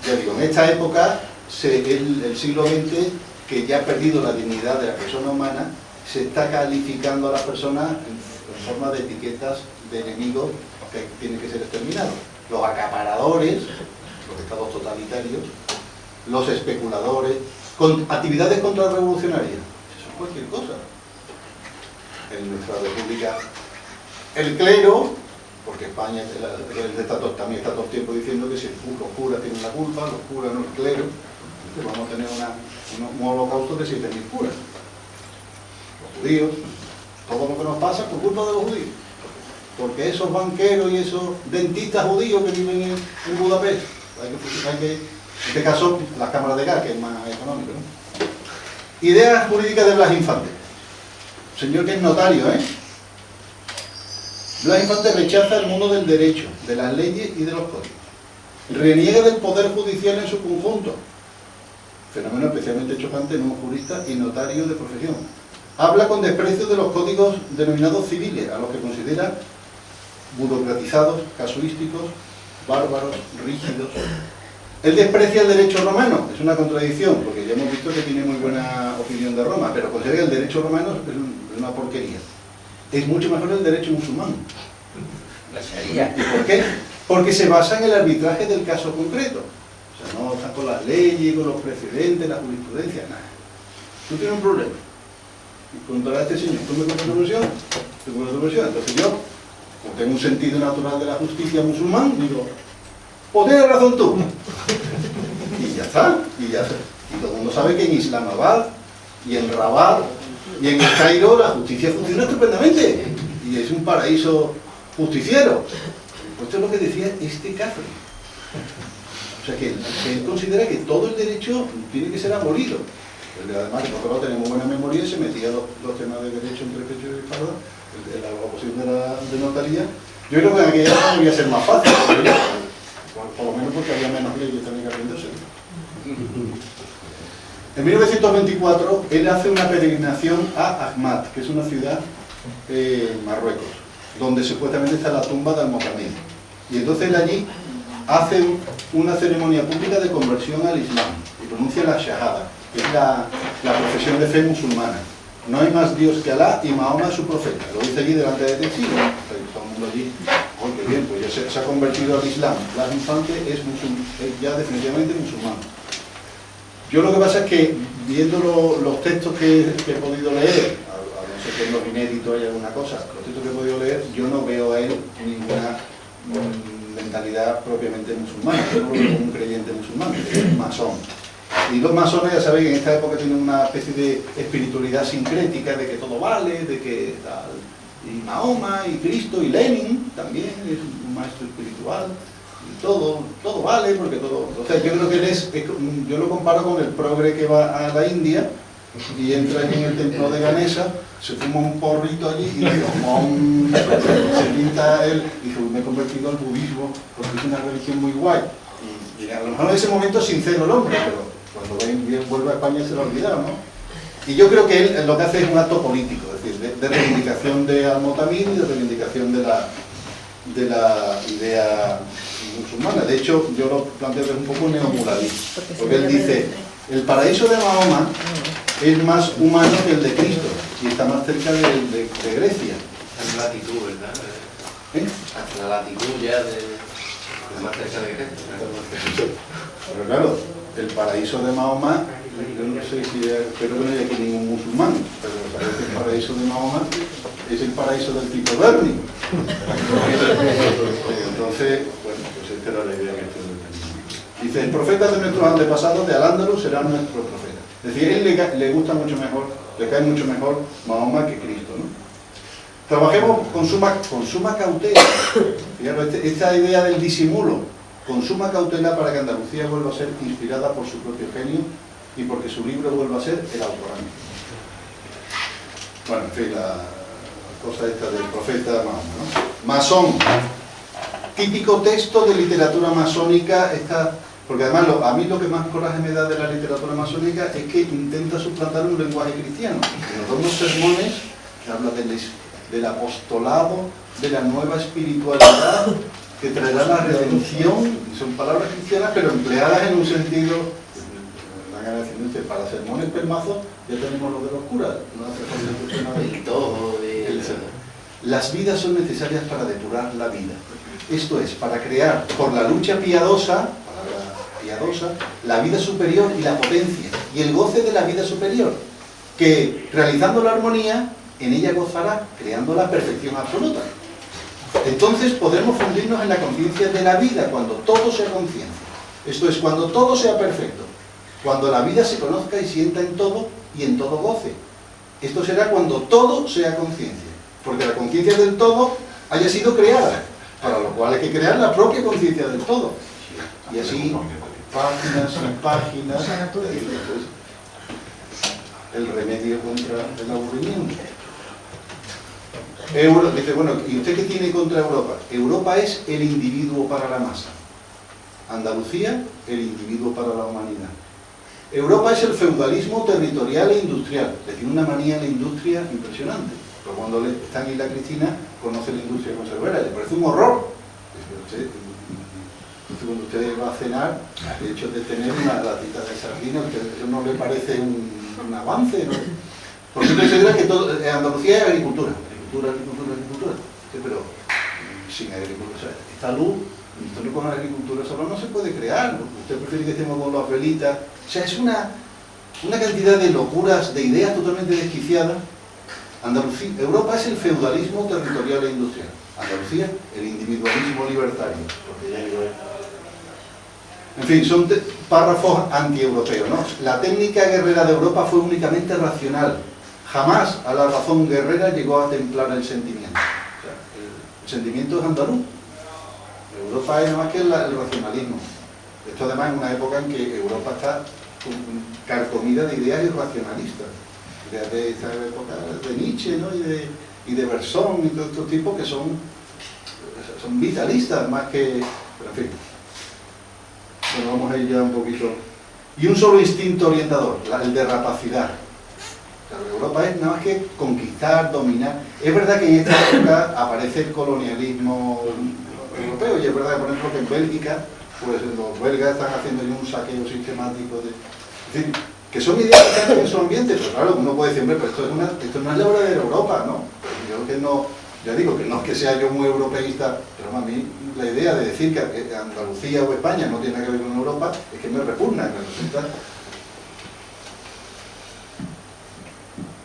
ya digo, en esta época, el siglo XX, que ya ha perdido la dignidad de la persona humana, se está calificando a las personas en forma de etiquetas de enemigos que tienen que ser exterminados. Los acaparadores, los estados totalitarios, los especuladores, con actividades contrarrevolucionarias. Eso es cualquier cosa. En nuestra república, el clero, porque España también está todo el tiempo diciendo que si los curas tienen la culpa, los curas no el clero, entonces vamos a tener un holocausto de 7.000 curas. Los judíos, todo lo que nos pasa por culpa de los judíos. Porque esos banqueros y esos dentistas judíos que viven en Budapest, hay que, en este caso, las cámaras de gas, que es más económico, ¿no? Ideas jurídicas de Blas Infante. Señor que es notario, ¿eh? Blas Infante rechaza el mundo del derecho, de las leyes y de los códigos. Reniega del poder judicial en su conjunto. fenómeno especialmente chocante en un jurista y notario de profesión. Habla con desprecio de los códigos denominados civiles, a los que considera burocratizados, casuísticos, bárbaros, rígidos. Él desprecia el derecho romano, es una contradicción, porque ya hemos visto que tiene muy buena opinión de Roma, pero considera que el derecho romano es una porquería. Es mucho mejor el derecho musulmán. ¿Y por qué? Porque se basa en el arbitraje del caso concreto. O sea, no está con las leyes, con los precedentes, la jurisprudencia, nada. Tú tienes un problema. Y contra este señor, ¿tú me cuentas tu versión? ¿Tú me cuentas tu versión? Entonces yo, como tengo un sentido natural de la justicia musulmán, digo, pues tienes razón tú. Y ya está. Y todo el mundo sabe que en Islamabad, y en Rabat, y en el Cairo, la justicia funciona estupendamente. Y es un paraíso justiciero. Esto es lo que decía este Cafre. O sea, que él considera que todo el derecho tiene que ser abolido. Además, que nosotros tenemos buena memoria, se metía los temas de derecho entre pecho y espalda, en la oposición de notaría. Yo creo que en aquella época podría ser más fácil, por lo menos porque había menos leyes también que aprenderse. En 1924, él hace una peregrinación a Ahmad, que es una ciudad en Marruecos, donde supuestamente está la tumba de Al-Mohamed. Y entonces él allí hace una ceremonia pública de conversión al Islam y pronuncia la Shahada, que es la profesión de fe musulmana. No hay más Dios que Alá y Mahoma es su profeta. Lo dice allí delante de testigos. Todo el mundo allí, oh, qué bien, pues ya se ha convertido al Islam. Blas Infante es ya definitivamente musulmán. Yo lo que pasa es que, viendo los textos que he podido leer, a no ser que en los inéditos haya alguna cosa, los textos que he podido leer, yo no veo a él ninguna mentalidad propiamente musulmana. Yo no lo veo como un creyente musulmán, es masón. Y los masones, ya sabéis, en esta época tienen una especie de espiritualidad sincrética, de que todo vale, de que tal. Y Mahoma, y Cristo, y Lenin también es un maestro espiritual. Y todo vale, porque todo... O sea, yo creo que él yo lo comparo con el progre que va a la India y entra allí en el templo de Ganesa, se fuma un porrito allí y dice, se pinta él, y dice, me he convertido al budismo porque es una religión muy guay. Y a lo mejor en ese momento es sincero el hombre, pero cuando vuelve a España se lo ha olvidado, ¿no? Y yo creo que él lo que hace es un acto político, es decir, de reivindicación de Al-Motamid y de reivindicación de la idea musulmana. De hecho, yo lo planteo que es un poco neomuralista, porque él dice, el paraíso de Mahoma es más humano que el de Cristo y está más cerca de Grecia. En latitud, ¿verdad? ¿Eh? La latitud ya de más cerca de Grecia. Pero claro, el paraíso de Mahoma, yo no sé si espero que no haya aquí ningún musulmán, pero parece que el paraíso de Mahoma es el paraíso del tipo Bernie. Entonces, bueno, pues esta era la idea que estoy defendiendo. Dice, el profeta de nuestros antepasados de Al-Ándalus será nuestro profeta. Es decir, a él le gusta mucho mejor, le cae mucho mejor Mahoma que Cristo, ¿no? Trabajemos con suma cautela. Fíjate, esta idea del disimulo, con suma cautela para que Andalucía vuelva a ser inspirada por su propio genio y porque su libro vuelva a ser el Alcorán. Bueno, en fin, la cosa esta del profeta Mahoma, ¿no? Masón. Típico texto de literatura masónica, porque además a mí lo que más coraje me da de la literatura masónica es que intenta suplantar un lenguaje cristiano. Nos da unos sermones que habla del apostolado, de la nueva espiritualidad que traerá la redención, son palabras cristianas pero empleadas en un sentido, para sermones pelmazos ya tenemos lo de los curas, no hace falta El todo, las vidas son necesarias para depurar la vida. Esto es, para crear por la lucha piadosa, la vida superior y la potencia, y el goce de la vida superior, que realizando la armonía, en ella gozará, creando la perfección absoluta. Entonces podremos fundirnos en la conciencia de la vida, cuando todo sea conciencia. Esto es, cuando todo sea perfecto, cuando la vida se conozca y sienta en todo y en todo goce. Esto será cuando todo sea conciencia, porque la conciencia del todo haya sido creada, para lo cual hay que crear la propia conciencia del todo. Y así, páginas y páginas, el remedio contra el aburrimiento. Dice, bueno, ¿y usted qué tiene contra Europa? Europa es el individuo para la masa. Andalucía, el individuo para la humanidad. Europa es el feudalismo territorial e industrial. Le tiene una manía a la industria impresionante. Pero cuando están en la Cristina, conoce la industria conservera, le parece un horror. Entonces, cuando usted va a cenar, el hecho de tener una latita de sardina, eso no le parece un avance, ¿no? Porque usted considera que Andalucía es agricultura. Agricultura. Sí, pero sin agricultura. O sea, esta luz, entonces con la agricultura sola no se puede crear, ¿no? Usted prefiere que estemos con las velitas. O sea, es una cantidad de locuras, de ideas totalmente desquiciadas. Andalucía, Europa es el feudalismo territorial e industrial. Andalucía, el individualismo libertario. En fin, son párrafos anti-europeos, ¿no? La técnica guerrera de Europa fue únicamente racional. Jamás a la razón guerrera llegó a templar el sentimiento. O sea, el sentimiento es andaluz. Europa es más que el racionalismo. Esto además en una época en que Europa está carcomida de ideas irracionalistas. Ideas de esta época de Nietzsche, ¿no? y de Bersón y todos estos tipos que son vitalistas más que... Pero en fin. Bueno, vamos a ir ya un poquito... Y un solo instinto orientador, el de rapacidad. Claro, Europa es nada más que conquistar, dominar. Es verdad que en esta época aparece el colonialismo europeo, y es verdad, por ejemplo, que en Bélgica, pues los belgas están haciendo ya un saqueo sistemático de... Es decir, que son ideas que están en su ambiente, pero claro, uno puede decir, hombre, pero esto no es la verdadera Europa, ¿no? Pero yo que no, ya digo, que no es que sea yo muy europeísta, pero a mí la idea de decir que Andalucía o España no tiene nada que ver con Europa, es que me repugna, me resulta...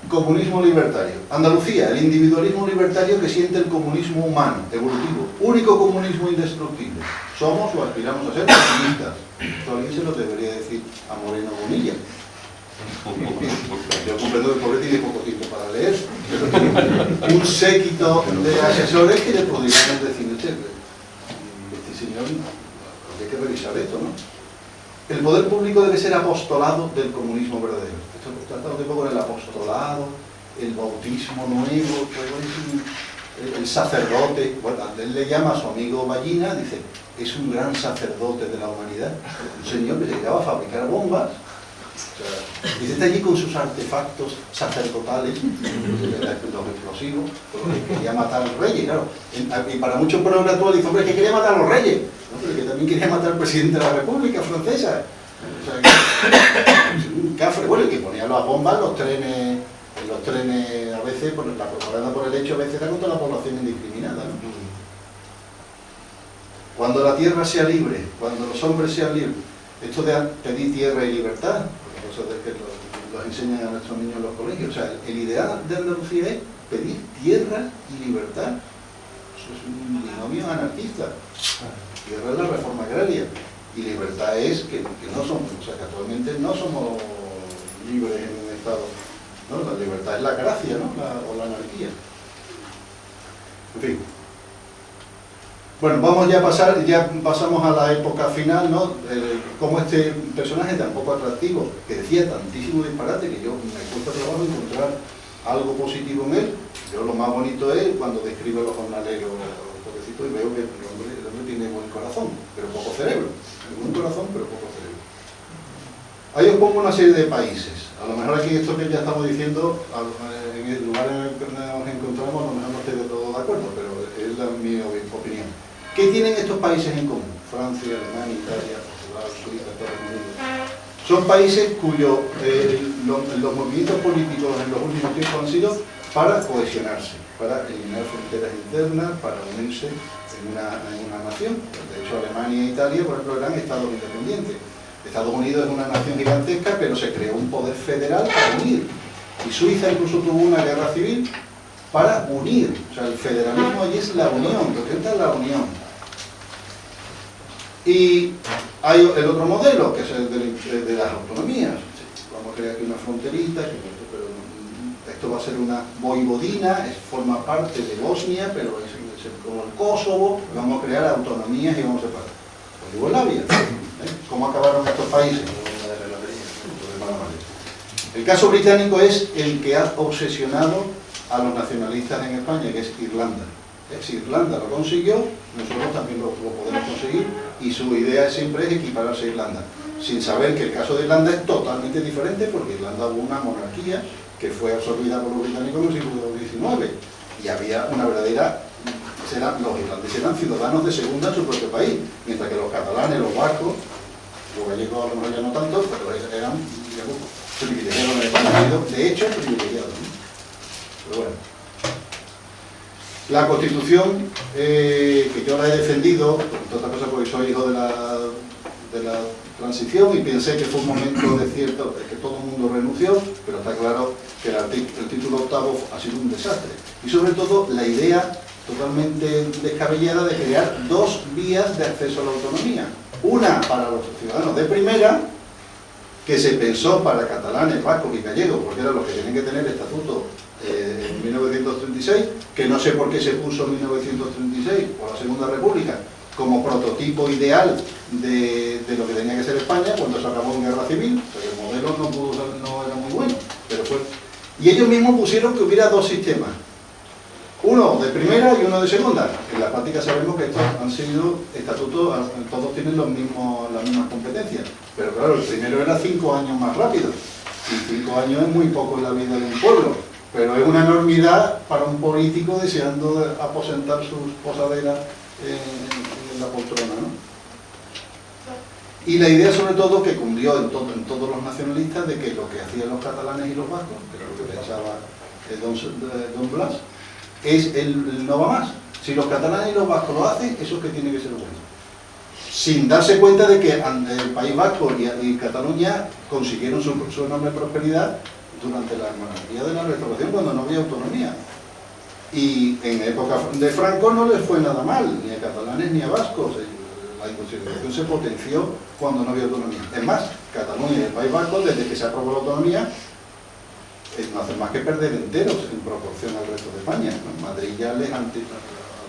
Comunismo libertario. Andalucía, el individualismo libertario que siente el comunismo humano, evolutivo, único comunismo indestructible. Somos o aspiramos a ser comunistas. Esto alguien se lo debería decir a Moreno Bonilla. Yo comprendo que el pobre tiene poco tiempo para leer, pero tiene un séquito de asesores que le podrían decir, este señor, hay que revisar esto, ¿no? El poder público debe ser apostolado del comunismo verdadero. Esto trata un poco con el apostolado, el bautismo nuevo, el sacerdote. Bueno, él le llama a su amigo Ballina, dice, es un gran sacerdote de la humanidad. Un señor que se dedicaba a fabricar bombas. O sea, y está allí con sus artefactos sacerdotales, los explosivos, porque quería matar al rey, claro. Y para muchos pueblos actuales dicen, hombre, que quería matar a los reyes, ¿no? Pero que también quería matar al presidente de la República Francesa. O sea, un cafre, bueno, el que ponía las bombas en los trenes a veces, por la propaganda por el hecho, a veces era contra la población indiscriminada, ¿no? Cuando la tierra sea libre, cuando los hombres sean libres, esto de pedir tierra y libertad, cosas que los enseñan a nuestros niños en los colegios, o sea, el ideal de Andalucía es pedir tierra y libertad. Eso es un binomio anarquista. Tierra es la reforma agraria y libertad es que no somos, o sea, que actualmente no somos libres en un estado, ¿no? La libertad es la gracia, ¿no? O la anarquía. En fin. Bueno, vamos ya a pasar, ya pasamos a la época final, ¿no? Como este personaje tan poco atractivo, que decía tantísimo disparate, que yo me cuesta trabajo encontrar algo positivo en él. Yo lo más bonito es cuando describe a los jornaleros, pobrecitos, y veo que el hombre tiene buen corazón, pero poco cerebro. Buen corazón, pero poco cerebro. Ahí os pongo una serie de países. A lo mejor aquí esto que ya estamos diciendo, en el lugar en el que nos encontramos, a lo mejor no estoy de todo de acuerdo, pero es mi opinión. ¿Qué tienen estos países en común? Francia, Alemania, Italia, Portugal, Suiza, Estados Unidos. Son países cuyos los movimientos políticos en los últimos tiempos han sido para cohesionarse, para eliminar fronteras internas, para unirse en una nación. De hecho, Alemania e Italia, por ejemplo, eran estados independientes. Estados Unidos es una nación gigantesca, pero se creó un poder federal para unir. Y Suiza incluso tuvo una guerra civil para unir. O sea, el federalismo allí es la unión, lo que es la unión. Y hay el otro modelo, que es el de las autonomías. Vamos a crear aquí una fronterita, pero esto va a ser una voivodina, forma parte de Bosnia, pero es como el Kosovo, vamos a crear autonomías y vamos a separar. Yugoslavia, ¿cómo acabaron estos países? El caso británico es el que ha obsesionado a los nacionalistas en España, que es Irlanda. Si Irlanda lo consiguió, nosotros también lo podemos conseguir, y su idea siempre es equipararse a Irlanda, sin saber que el caso de Irlanda es totalmente diferente, porque Irlanda hubo una monarquía que fue absorbida por los británicos en el siglo XIX, y había una verdadera... los irlandeses eran ciudadanos de segunda en su propio país, mientras que los catalanes, los vascos, los gallegos a lo mejor ya no tanto, pero eran, digamos, privilegiados en el Reino Unido, de hecho privilegiados, ¿no? Pero bueno. La Constitución, que yo la he defendido, entre otras cosas porque soy hijo de la transición y pensé que fue un momento de cierto, que todo el mundo renunció, pero está claro que el título octavo ha sido un desastre. Y sobre todo la idea totalmente descabellada de crear dos vías de acceso a la autonomía. Una para los ciudadanos de primera, que se pensó para catalanes, vascos y gallegos, porque eran los que tenían que tener estatuto en 1936, que no sé por qué se puso en 1936, por la Segunda República, como prototipo ideal de lo que tenía que ser España cuando se acabó en Guerra Civil, porque el modelo no era muy bueno, pero fue... Y ellos mismos pusieron que hubiera dos sistemas, uno de primera y uno de segunda. En la práctica sabemos que estos han sido estatutos, todos tienen las mismas competencias, pero claro, el primero era 5 años más rápido, y 5 años es muy poco en la vida de un pueblo. Pero es una enormidad para un político deseando aposentar sus posaderas en la poltrona, ¿no? Y la idea sobre todo que cundió en todos los nacionalistas de que lo que hacían los catalanes y los vascos, que era lo que pensaba don Blas, es el no va más. Si los catalanes y los vascos lo hacen, eso es que tiene que ser bueno. Sin darse cuenta de que el País Vasco y Cataluña consiguieron su enorme prosperidad durante la monarquía de la Restauración, cuando no había autonomía. Y en época de Franco no les fue nada mal, ni a catalanes ni a vascos. La industrialización se potenció cuando no había autonomía. Es más, Cataluña y el País Vasco, desde que se aprobó la autonomía, no hacen más que perder enteros en proporción al resto de España, ¿no? Madrid ya les ha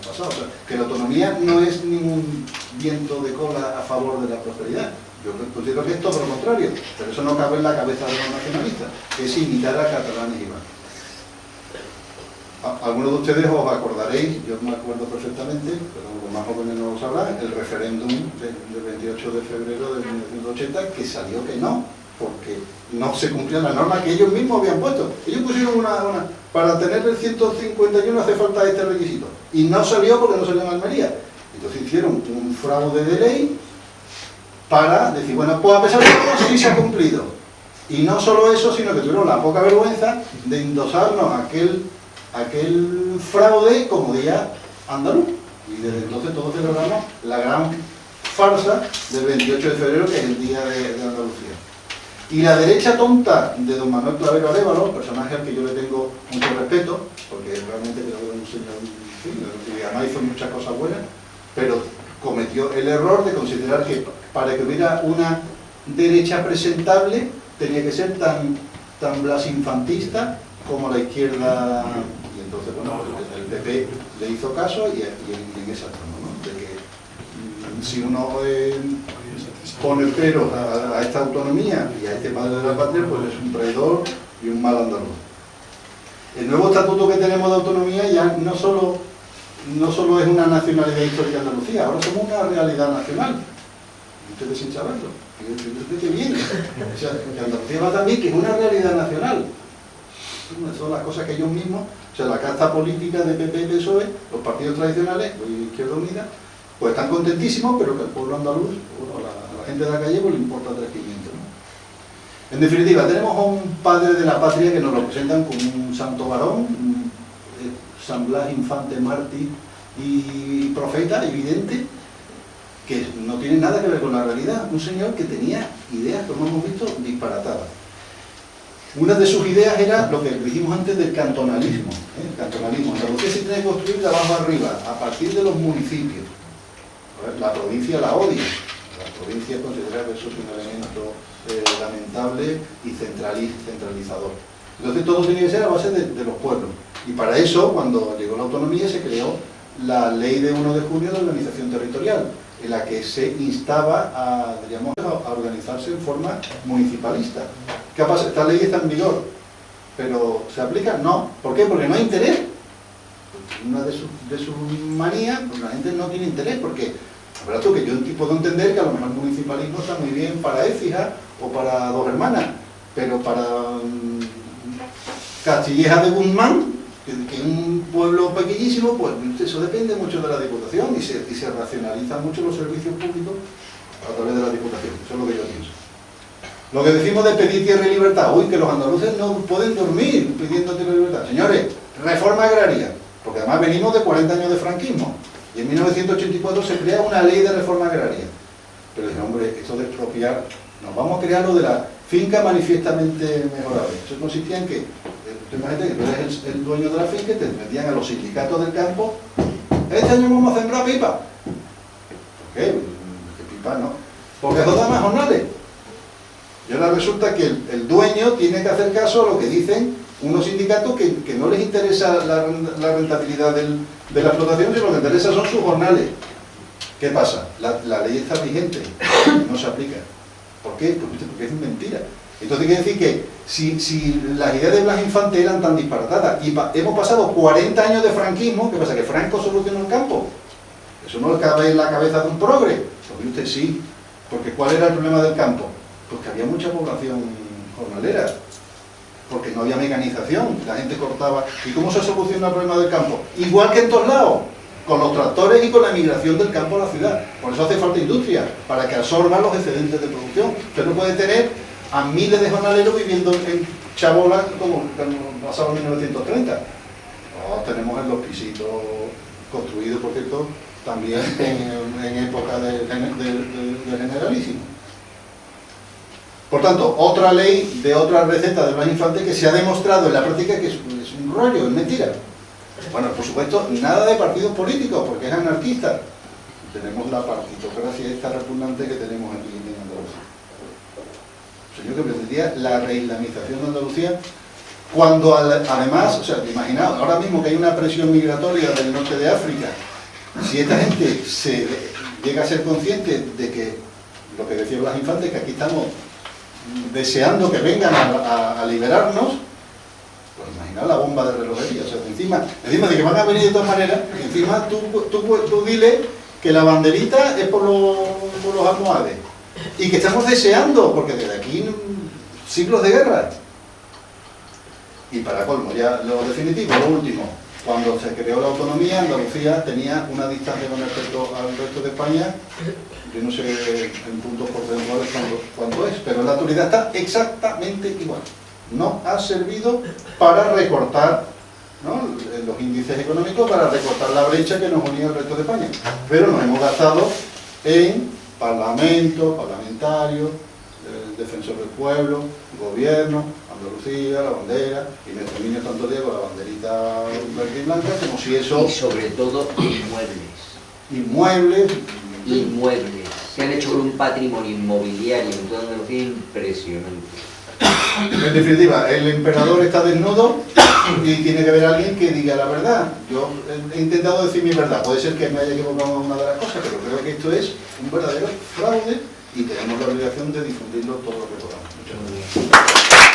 pasado. O sea, que la autonomía no es ningún viento de cola a favor de la prosperidad. Yo considero que es todo lo contrario, pero eso no cabe en la cabeza de los nacionalistas, que es imitar a catalanes y vascos. Algunos de ustedes os acordaréis, yo me acuerdo perfectamente, pero los más jóvenes no lo sabrán, el referéndum del 28 de febrero de 1980, que salió que no, porque no se cumplía la norma que ellos mismos habían puesto. Ellos pusieron para tener el 151 hace falta este requisito, y no salió porque no salió en Almería. Entonces hicieron un fraude de ley para decir, bueno, pues a pesar de todo sí se ha cumplido. Y no solo eso, sino que tuvieron la poca vergüenza de endosarnos aquel fraude como día andaluz. Y desde entonces todos celebramos la gran farsa del 28 de febrero, que es el día de Andalucía. Y la derecha tonta de don Manuel Clavero Arévalo, personaje al que yo le tengo mucho respeto, porque realmente creo que es un señor, que además hizo muchas cosas buenas, pero cometió el error de considerar que para que hubiera una derecha presentable tenía que ser tan blasinfantista como la izquierda. Y entonces, bueno, pues el PP le hizo caso y en esa forma, ¿no? De que si uno pone pero a esta autonomía y a este padre de la patria, pues es un traidor y un mal andaluz. El nuevo estatuto que tenemos de autonomía ya no solo es una nacionalidad histórica de Andalucía, ahora somos una realidad nacional. Y ustedes sin saberlo. ¿De qué viene? O sea, que Andalucía va también, que es una realidad nacional. Son las cosas que ellos mismos, o sea, la casta política de PP y PSOE, los partidos tradicionales, y Izquierda Unida, pues están contentísimos, pero que el pueblo andaluz, bueno, a la gente de la calle, pues le importa 3 500, ¿no? En definitiva, tenemos a un padre de la patria que nos lo presentan como un santo varón, San Blas, infante, mártir y profeta evidente, que no tiene nada que ver con la realidad. Un señor que tenía ideas, como hemos visto, disparatadas. Una de sus ideas era lo que dijimos antes del cantonalismo. El cantonalismo. Andalucía se tiene que construir de abajo arriba, a partir de los municipios. La provincia la odia. La provincia considera que eso es un elemento lamentable y centralizador. Entonces todo tiene que ser a base de los pueblos. Y para eso, cuando llegó la autonomía, se creó la ley de 1 de junio de organización territorial, en la que se instaba a organizarse en forma municipalista. ¿Qué pasa? Esta ley está en vigor, pero ¿se aplica? No. ¿Por qué? Porque no hay interés. una de sus manías, pues la gente no tiene interés, porque la verdad es que yo puedo entender que a lo mejor el municipalismo está muy bien para Écija o para Dos Hermanas, pero para Castilleja de Guzmán, que es un pueblo pequeñísimo, pues eso depende mucho de la Diputación y se racionalizan mucho los servicios públicos a través de la Diputación. Eso es lo que yo pienso. Lo que decimos de pedir tierra y libertad, uy, que los andaluces no pueden dormir pidiendo tierra y libertad. Señores, reforma agraria, porque además venimos de 40 años de franquismo, y en 1984 se crea una ley de reforma agraria. Pero dije, hombre, esto de expropiar, nos vamos a crear lo de la finca manifiestamente mejorable. Eso consistía en que, imagínate que tú eres el dueño de la finca y te metían a los sindicatos del campo, este año vamos a sembrar pipa. ¿Por qué? ¿Qué pipa no? Porque eso da más jornales. Y ahora resulta que el dueño tiene que hacer caso a lo que dicen unos sindicatos que no les interesa la rentabilidad de la explotación, sino lo que les interesa son sus jornales. ¿Qué pasa? La ley está vigente, no se aplica. ¿Por qué? Porque es mentira. Entonces quiere decir que si las ideas de Blas Infante eran tan disparatadas y hemos pasado 40 años de franquismo, ¿qué pasa? ¿Que Franco solucionó el campo? Eso no cabe en la cabeza de un progre. Pues usted sí, porque ¿cuál era el problema del campo? Pues que había mucha población jornalera, porque no había mecanización, la gente cortaba. ¿Y cómo se soluciona el problema del campo? Igual que en todos lados, con los tractores y con la migración del campo a la ciudad. Por eso hace falta industria, para que absorba los excedentes de producción. Usted no puede tener a miles de jornaleros viviendo en chabolas como pasaba en 1930. No, tenemos en los pisitos construidos, por cierto, también en época del Generalísimo. Por tanto, otra ley de otra receta de Blas Infante que se ha demostrado en la práctica que es un rollo, es mentira. Bueno, por supuesto, nada de partidos políticos, porque es anarquista. Tenemos la partitocracia esta repugnante que tenemos aquí en Andalucía. O sea, yo que pretendía la reislamización de Andalucía, cuando además, o sea, imaginaos, ahora mismo que hay una presión migratoria del norte de África, si esta gente llega a ser consciente de que, lo que decía Blas Infante, que aquí estamos deseando que vengan a liberarnos, pues imagina la bomba de relojería. O sea, encima de que van a venir de todas maneras, encima tú dile que la banderita es por los almohades y que estamos deseando, porque desde aquí siglos de guerra. Y para colmo, ya lo definitivo, lo último, cuando se creó la autonomía, Andalucía tenía una distancia con respecto al resto de España. Yo no sé en puntos porcentuales cuánto es, pero en la actualidad está exactamente igual. No ha servido para recortar, ¿no?, los índices económicos, para recortar la brecha que nos unía al resto de España. Pero nos hemos gastado en parlamento, parlamentarios, defensor del pueblo, gobierno, Andalucía, la bandera, y me termino tanto día con la banderita verde y blanca, como si eso... Y sobre todo Inmuebles. Inmuebles. Se han hecho con un patrimonio inmobiliario en toda Andalucía impresionante. En definitiva, el emperador está desnudo y tiene que haber alguien que diga la verdad. Yo he intentado decir mi verdad, puede ser que me haya equivocado en una de las cosas, pero creo que esto es un verdadero fraude y tenemos la obligación de difundirlo todo lo que podamos. Muchas gracias.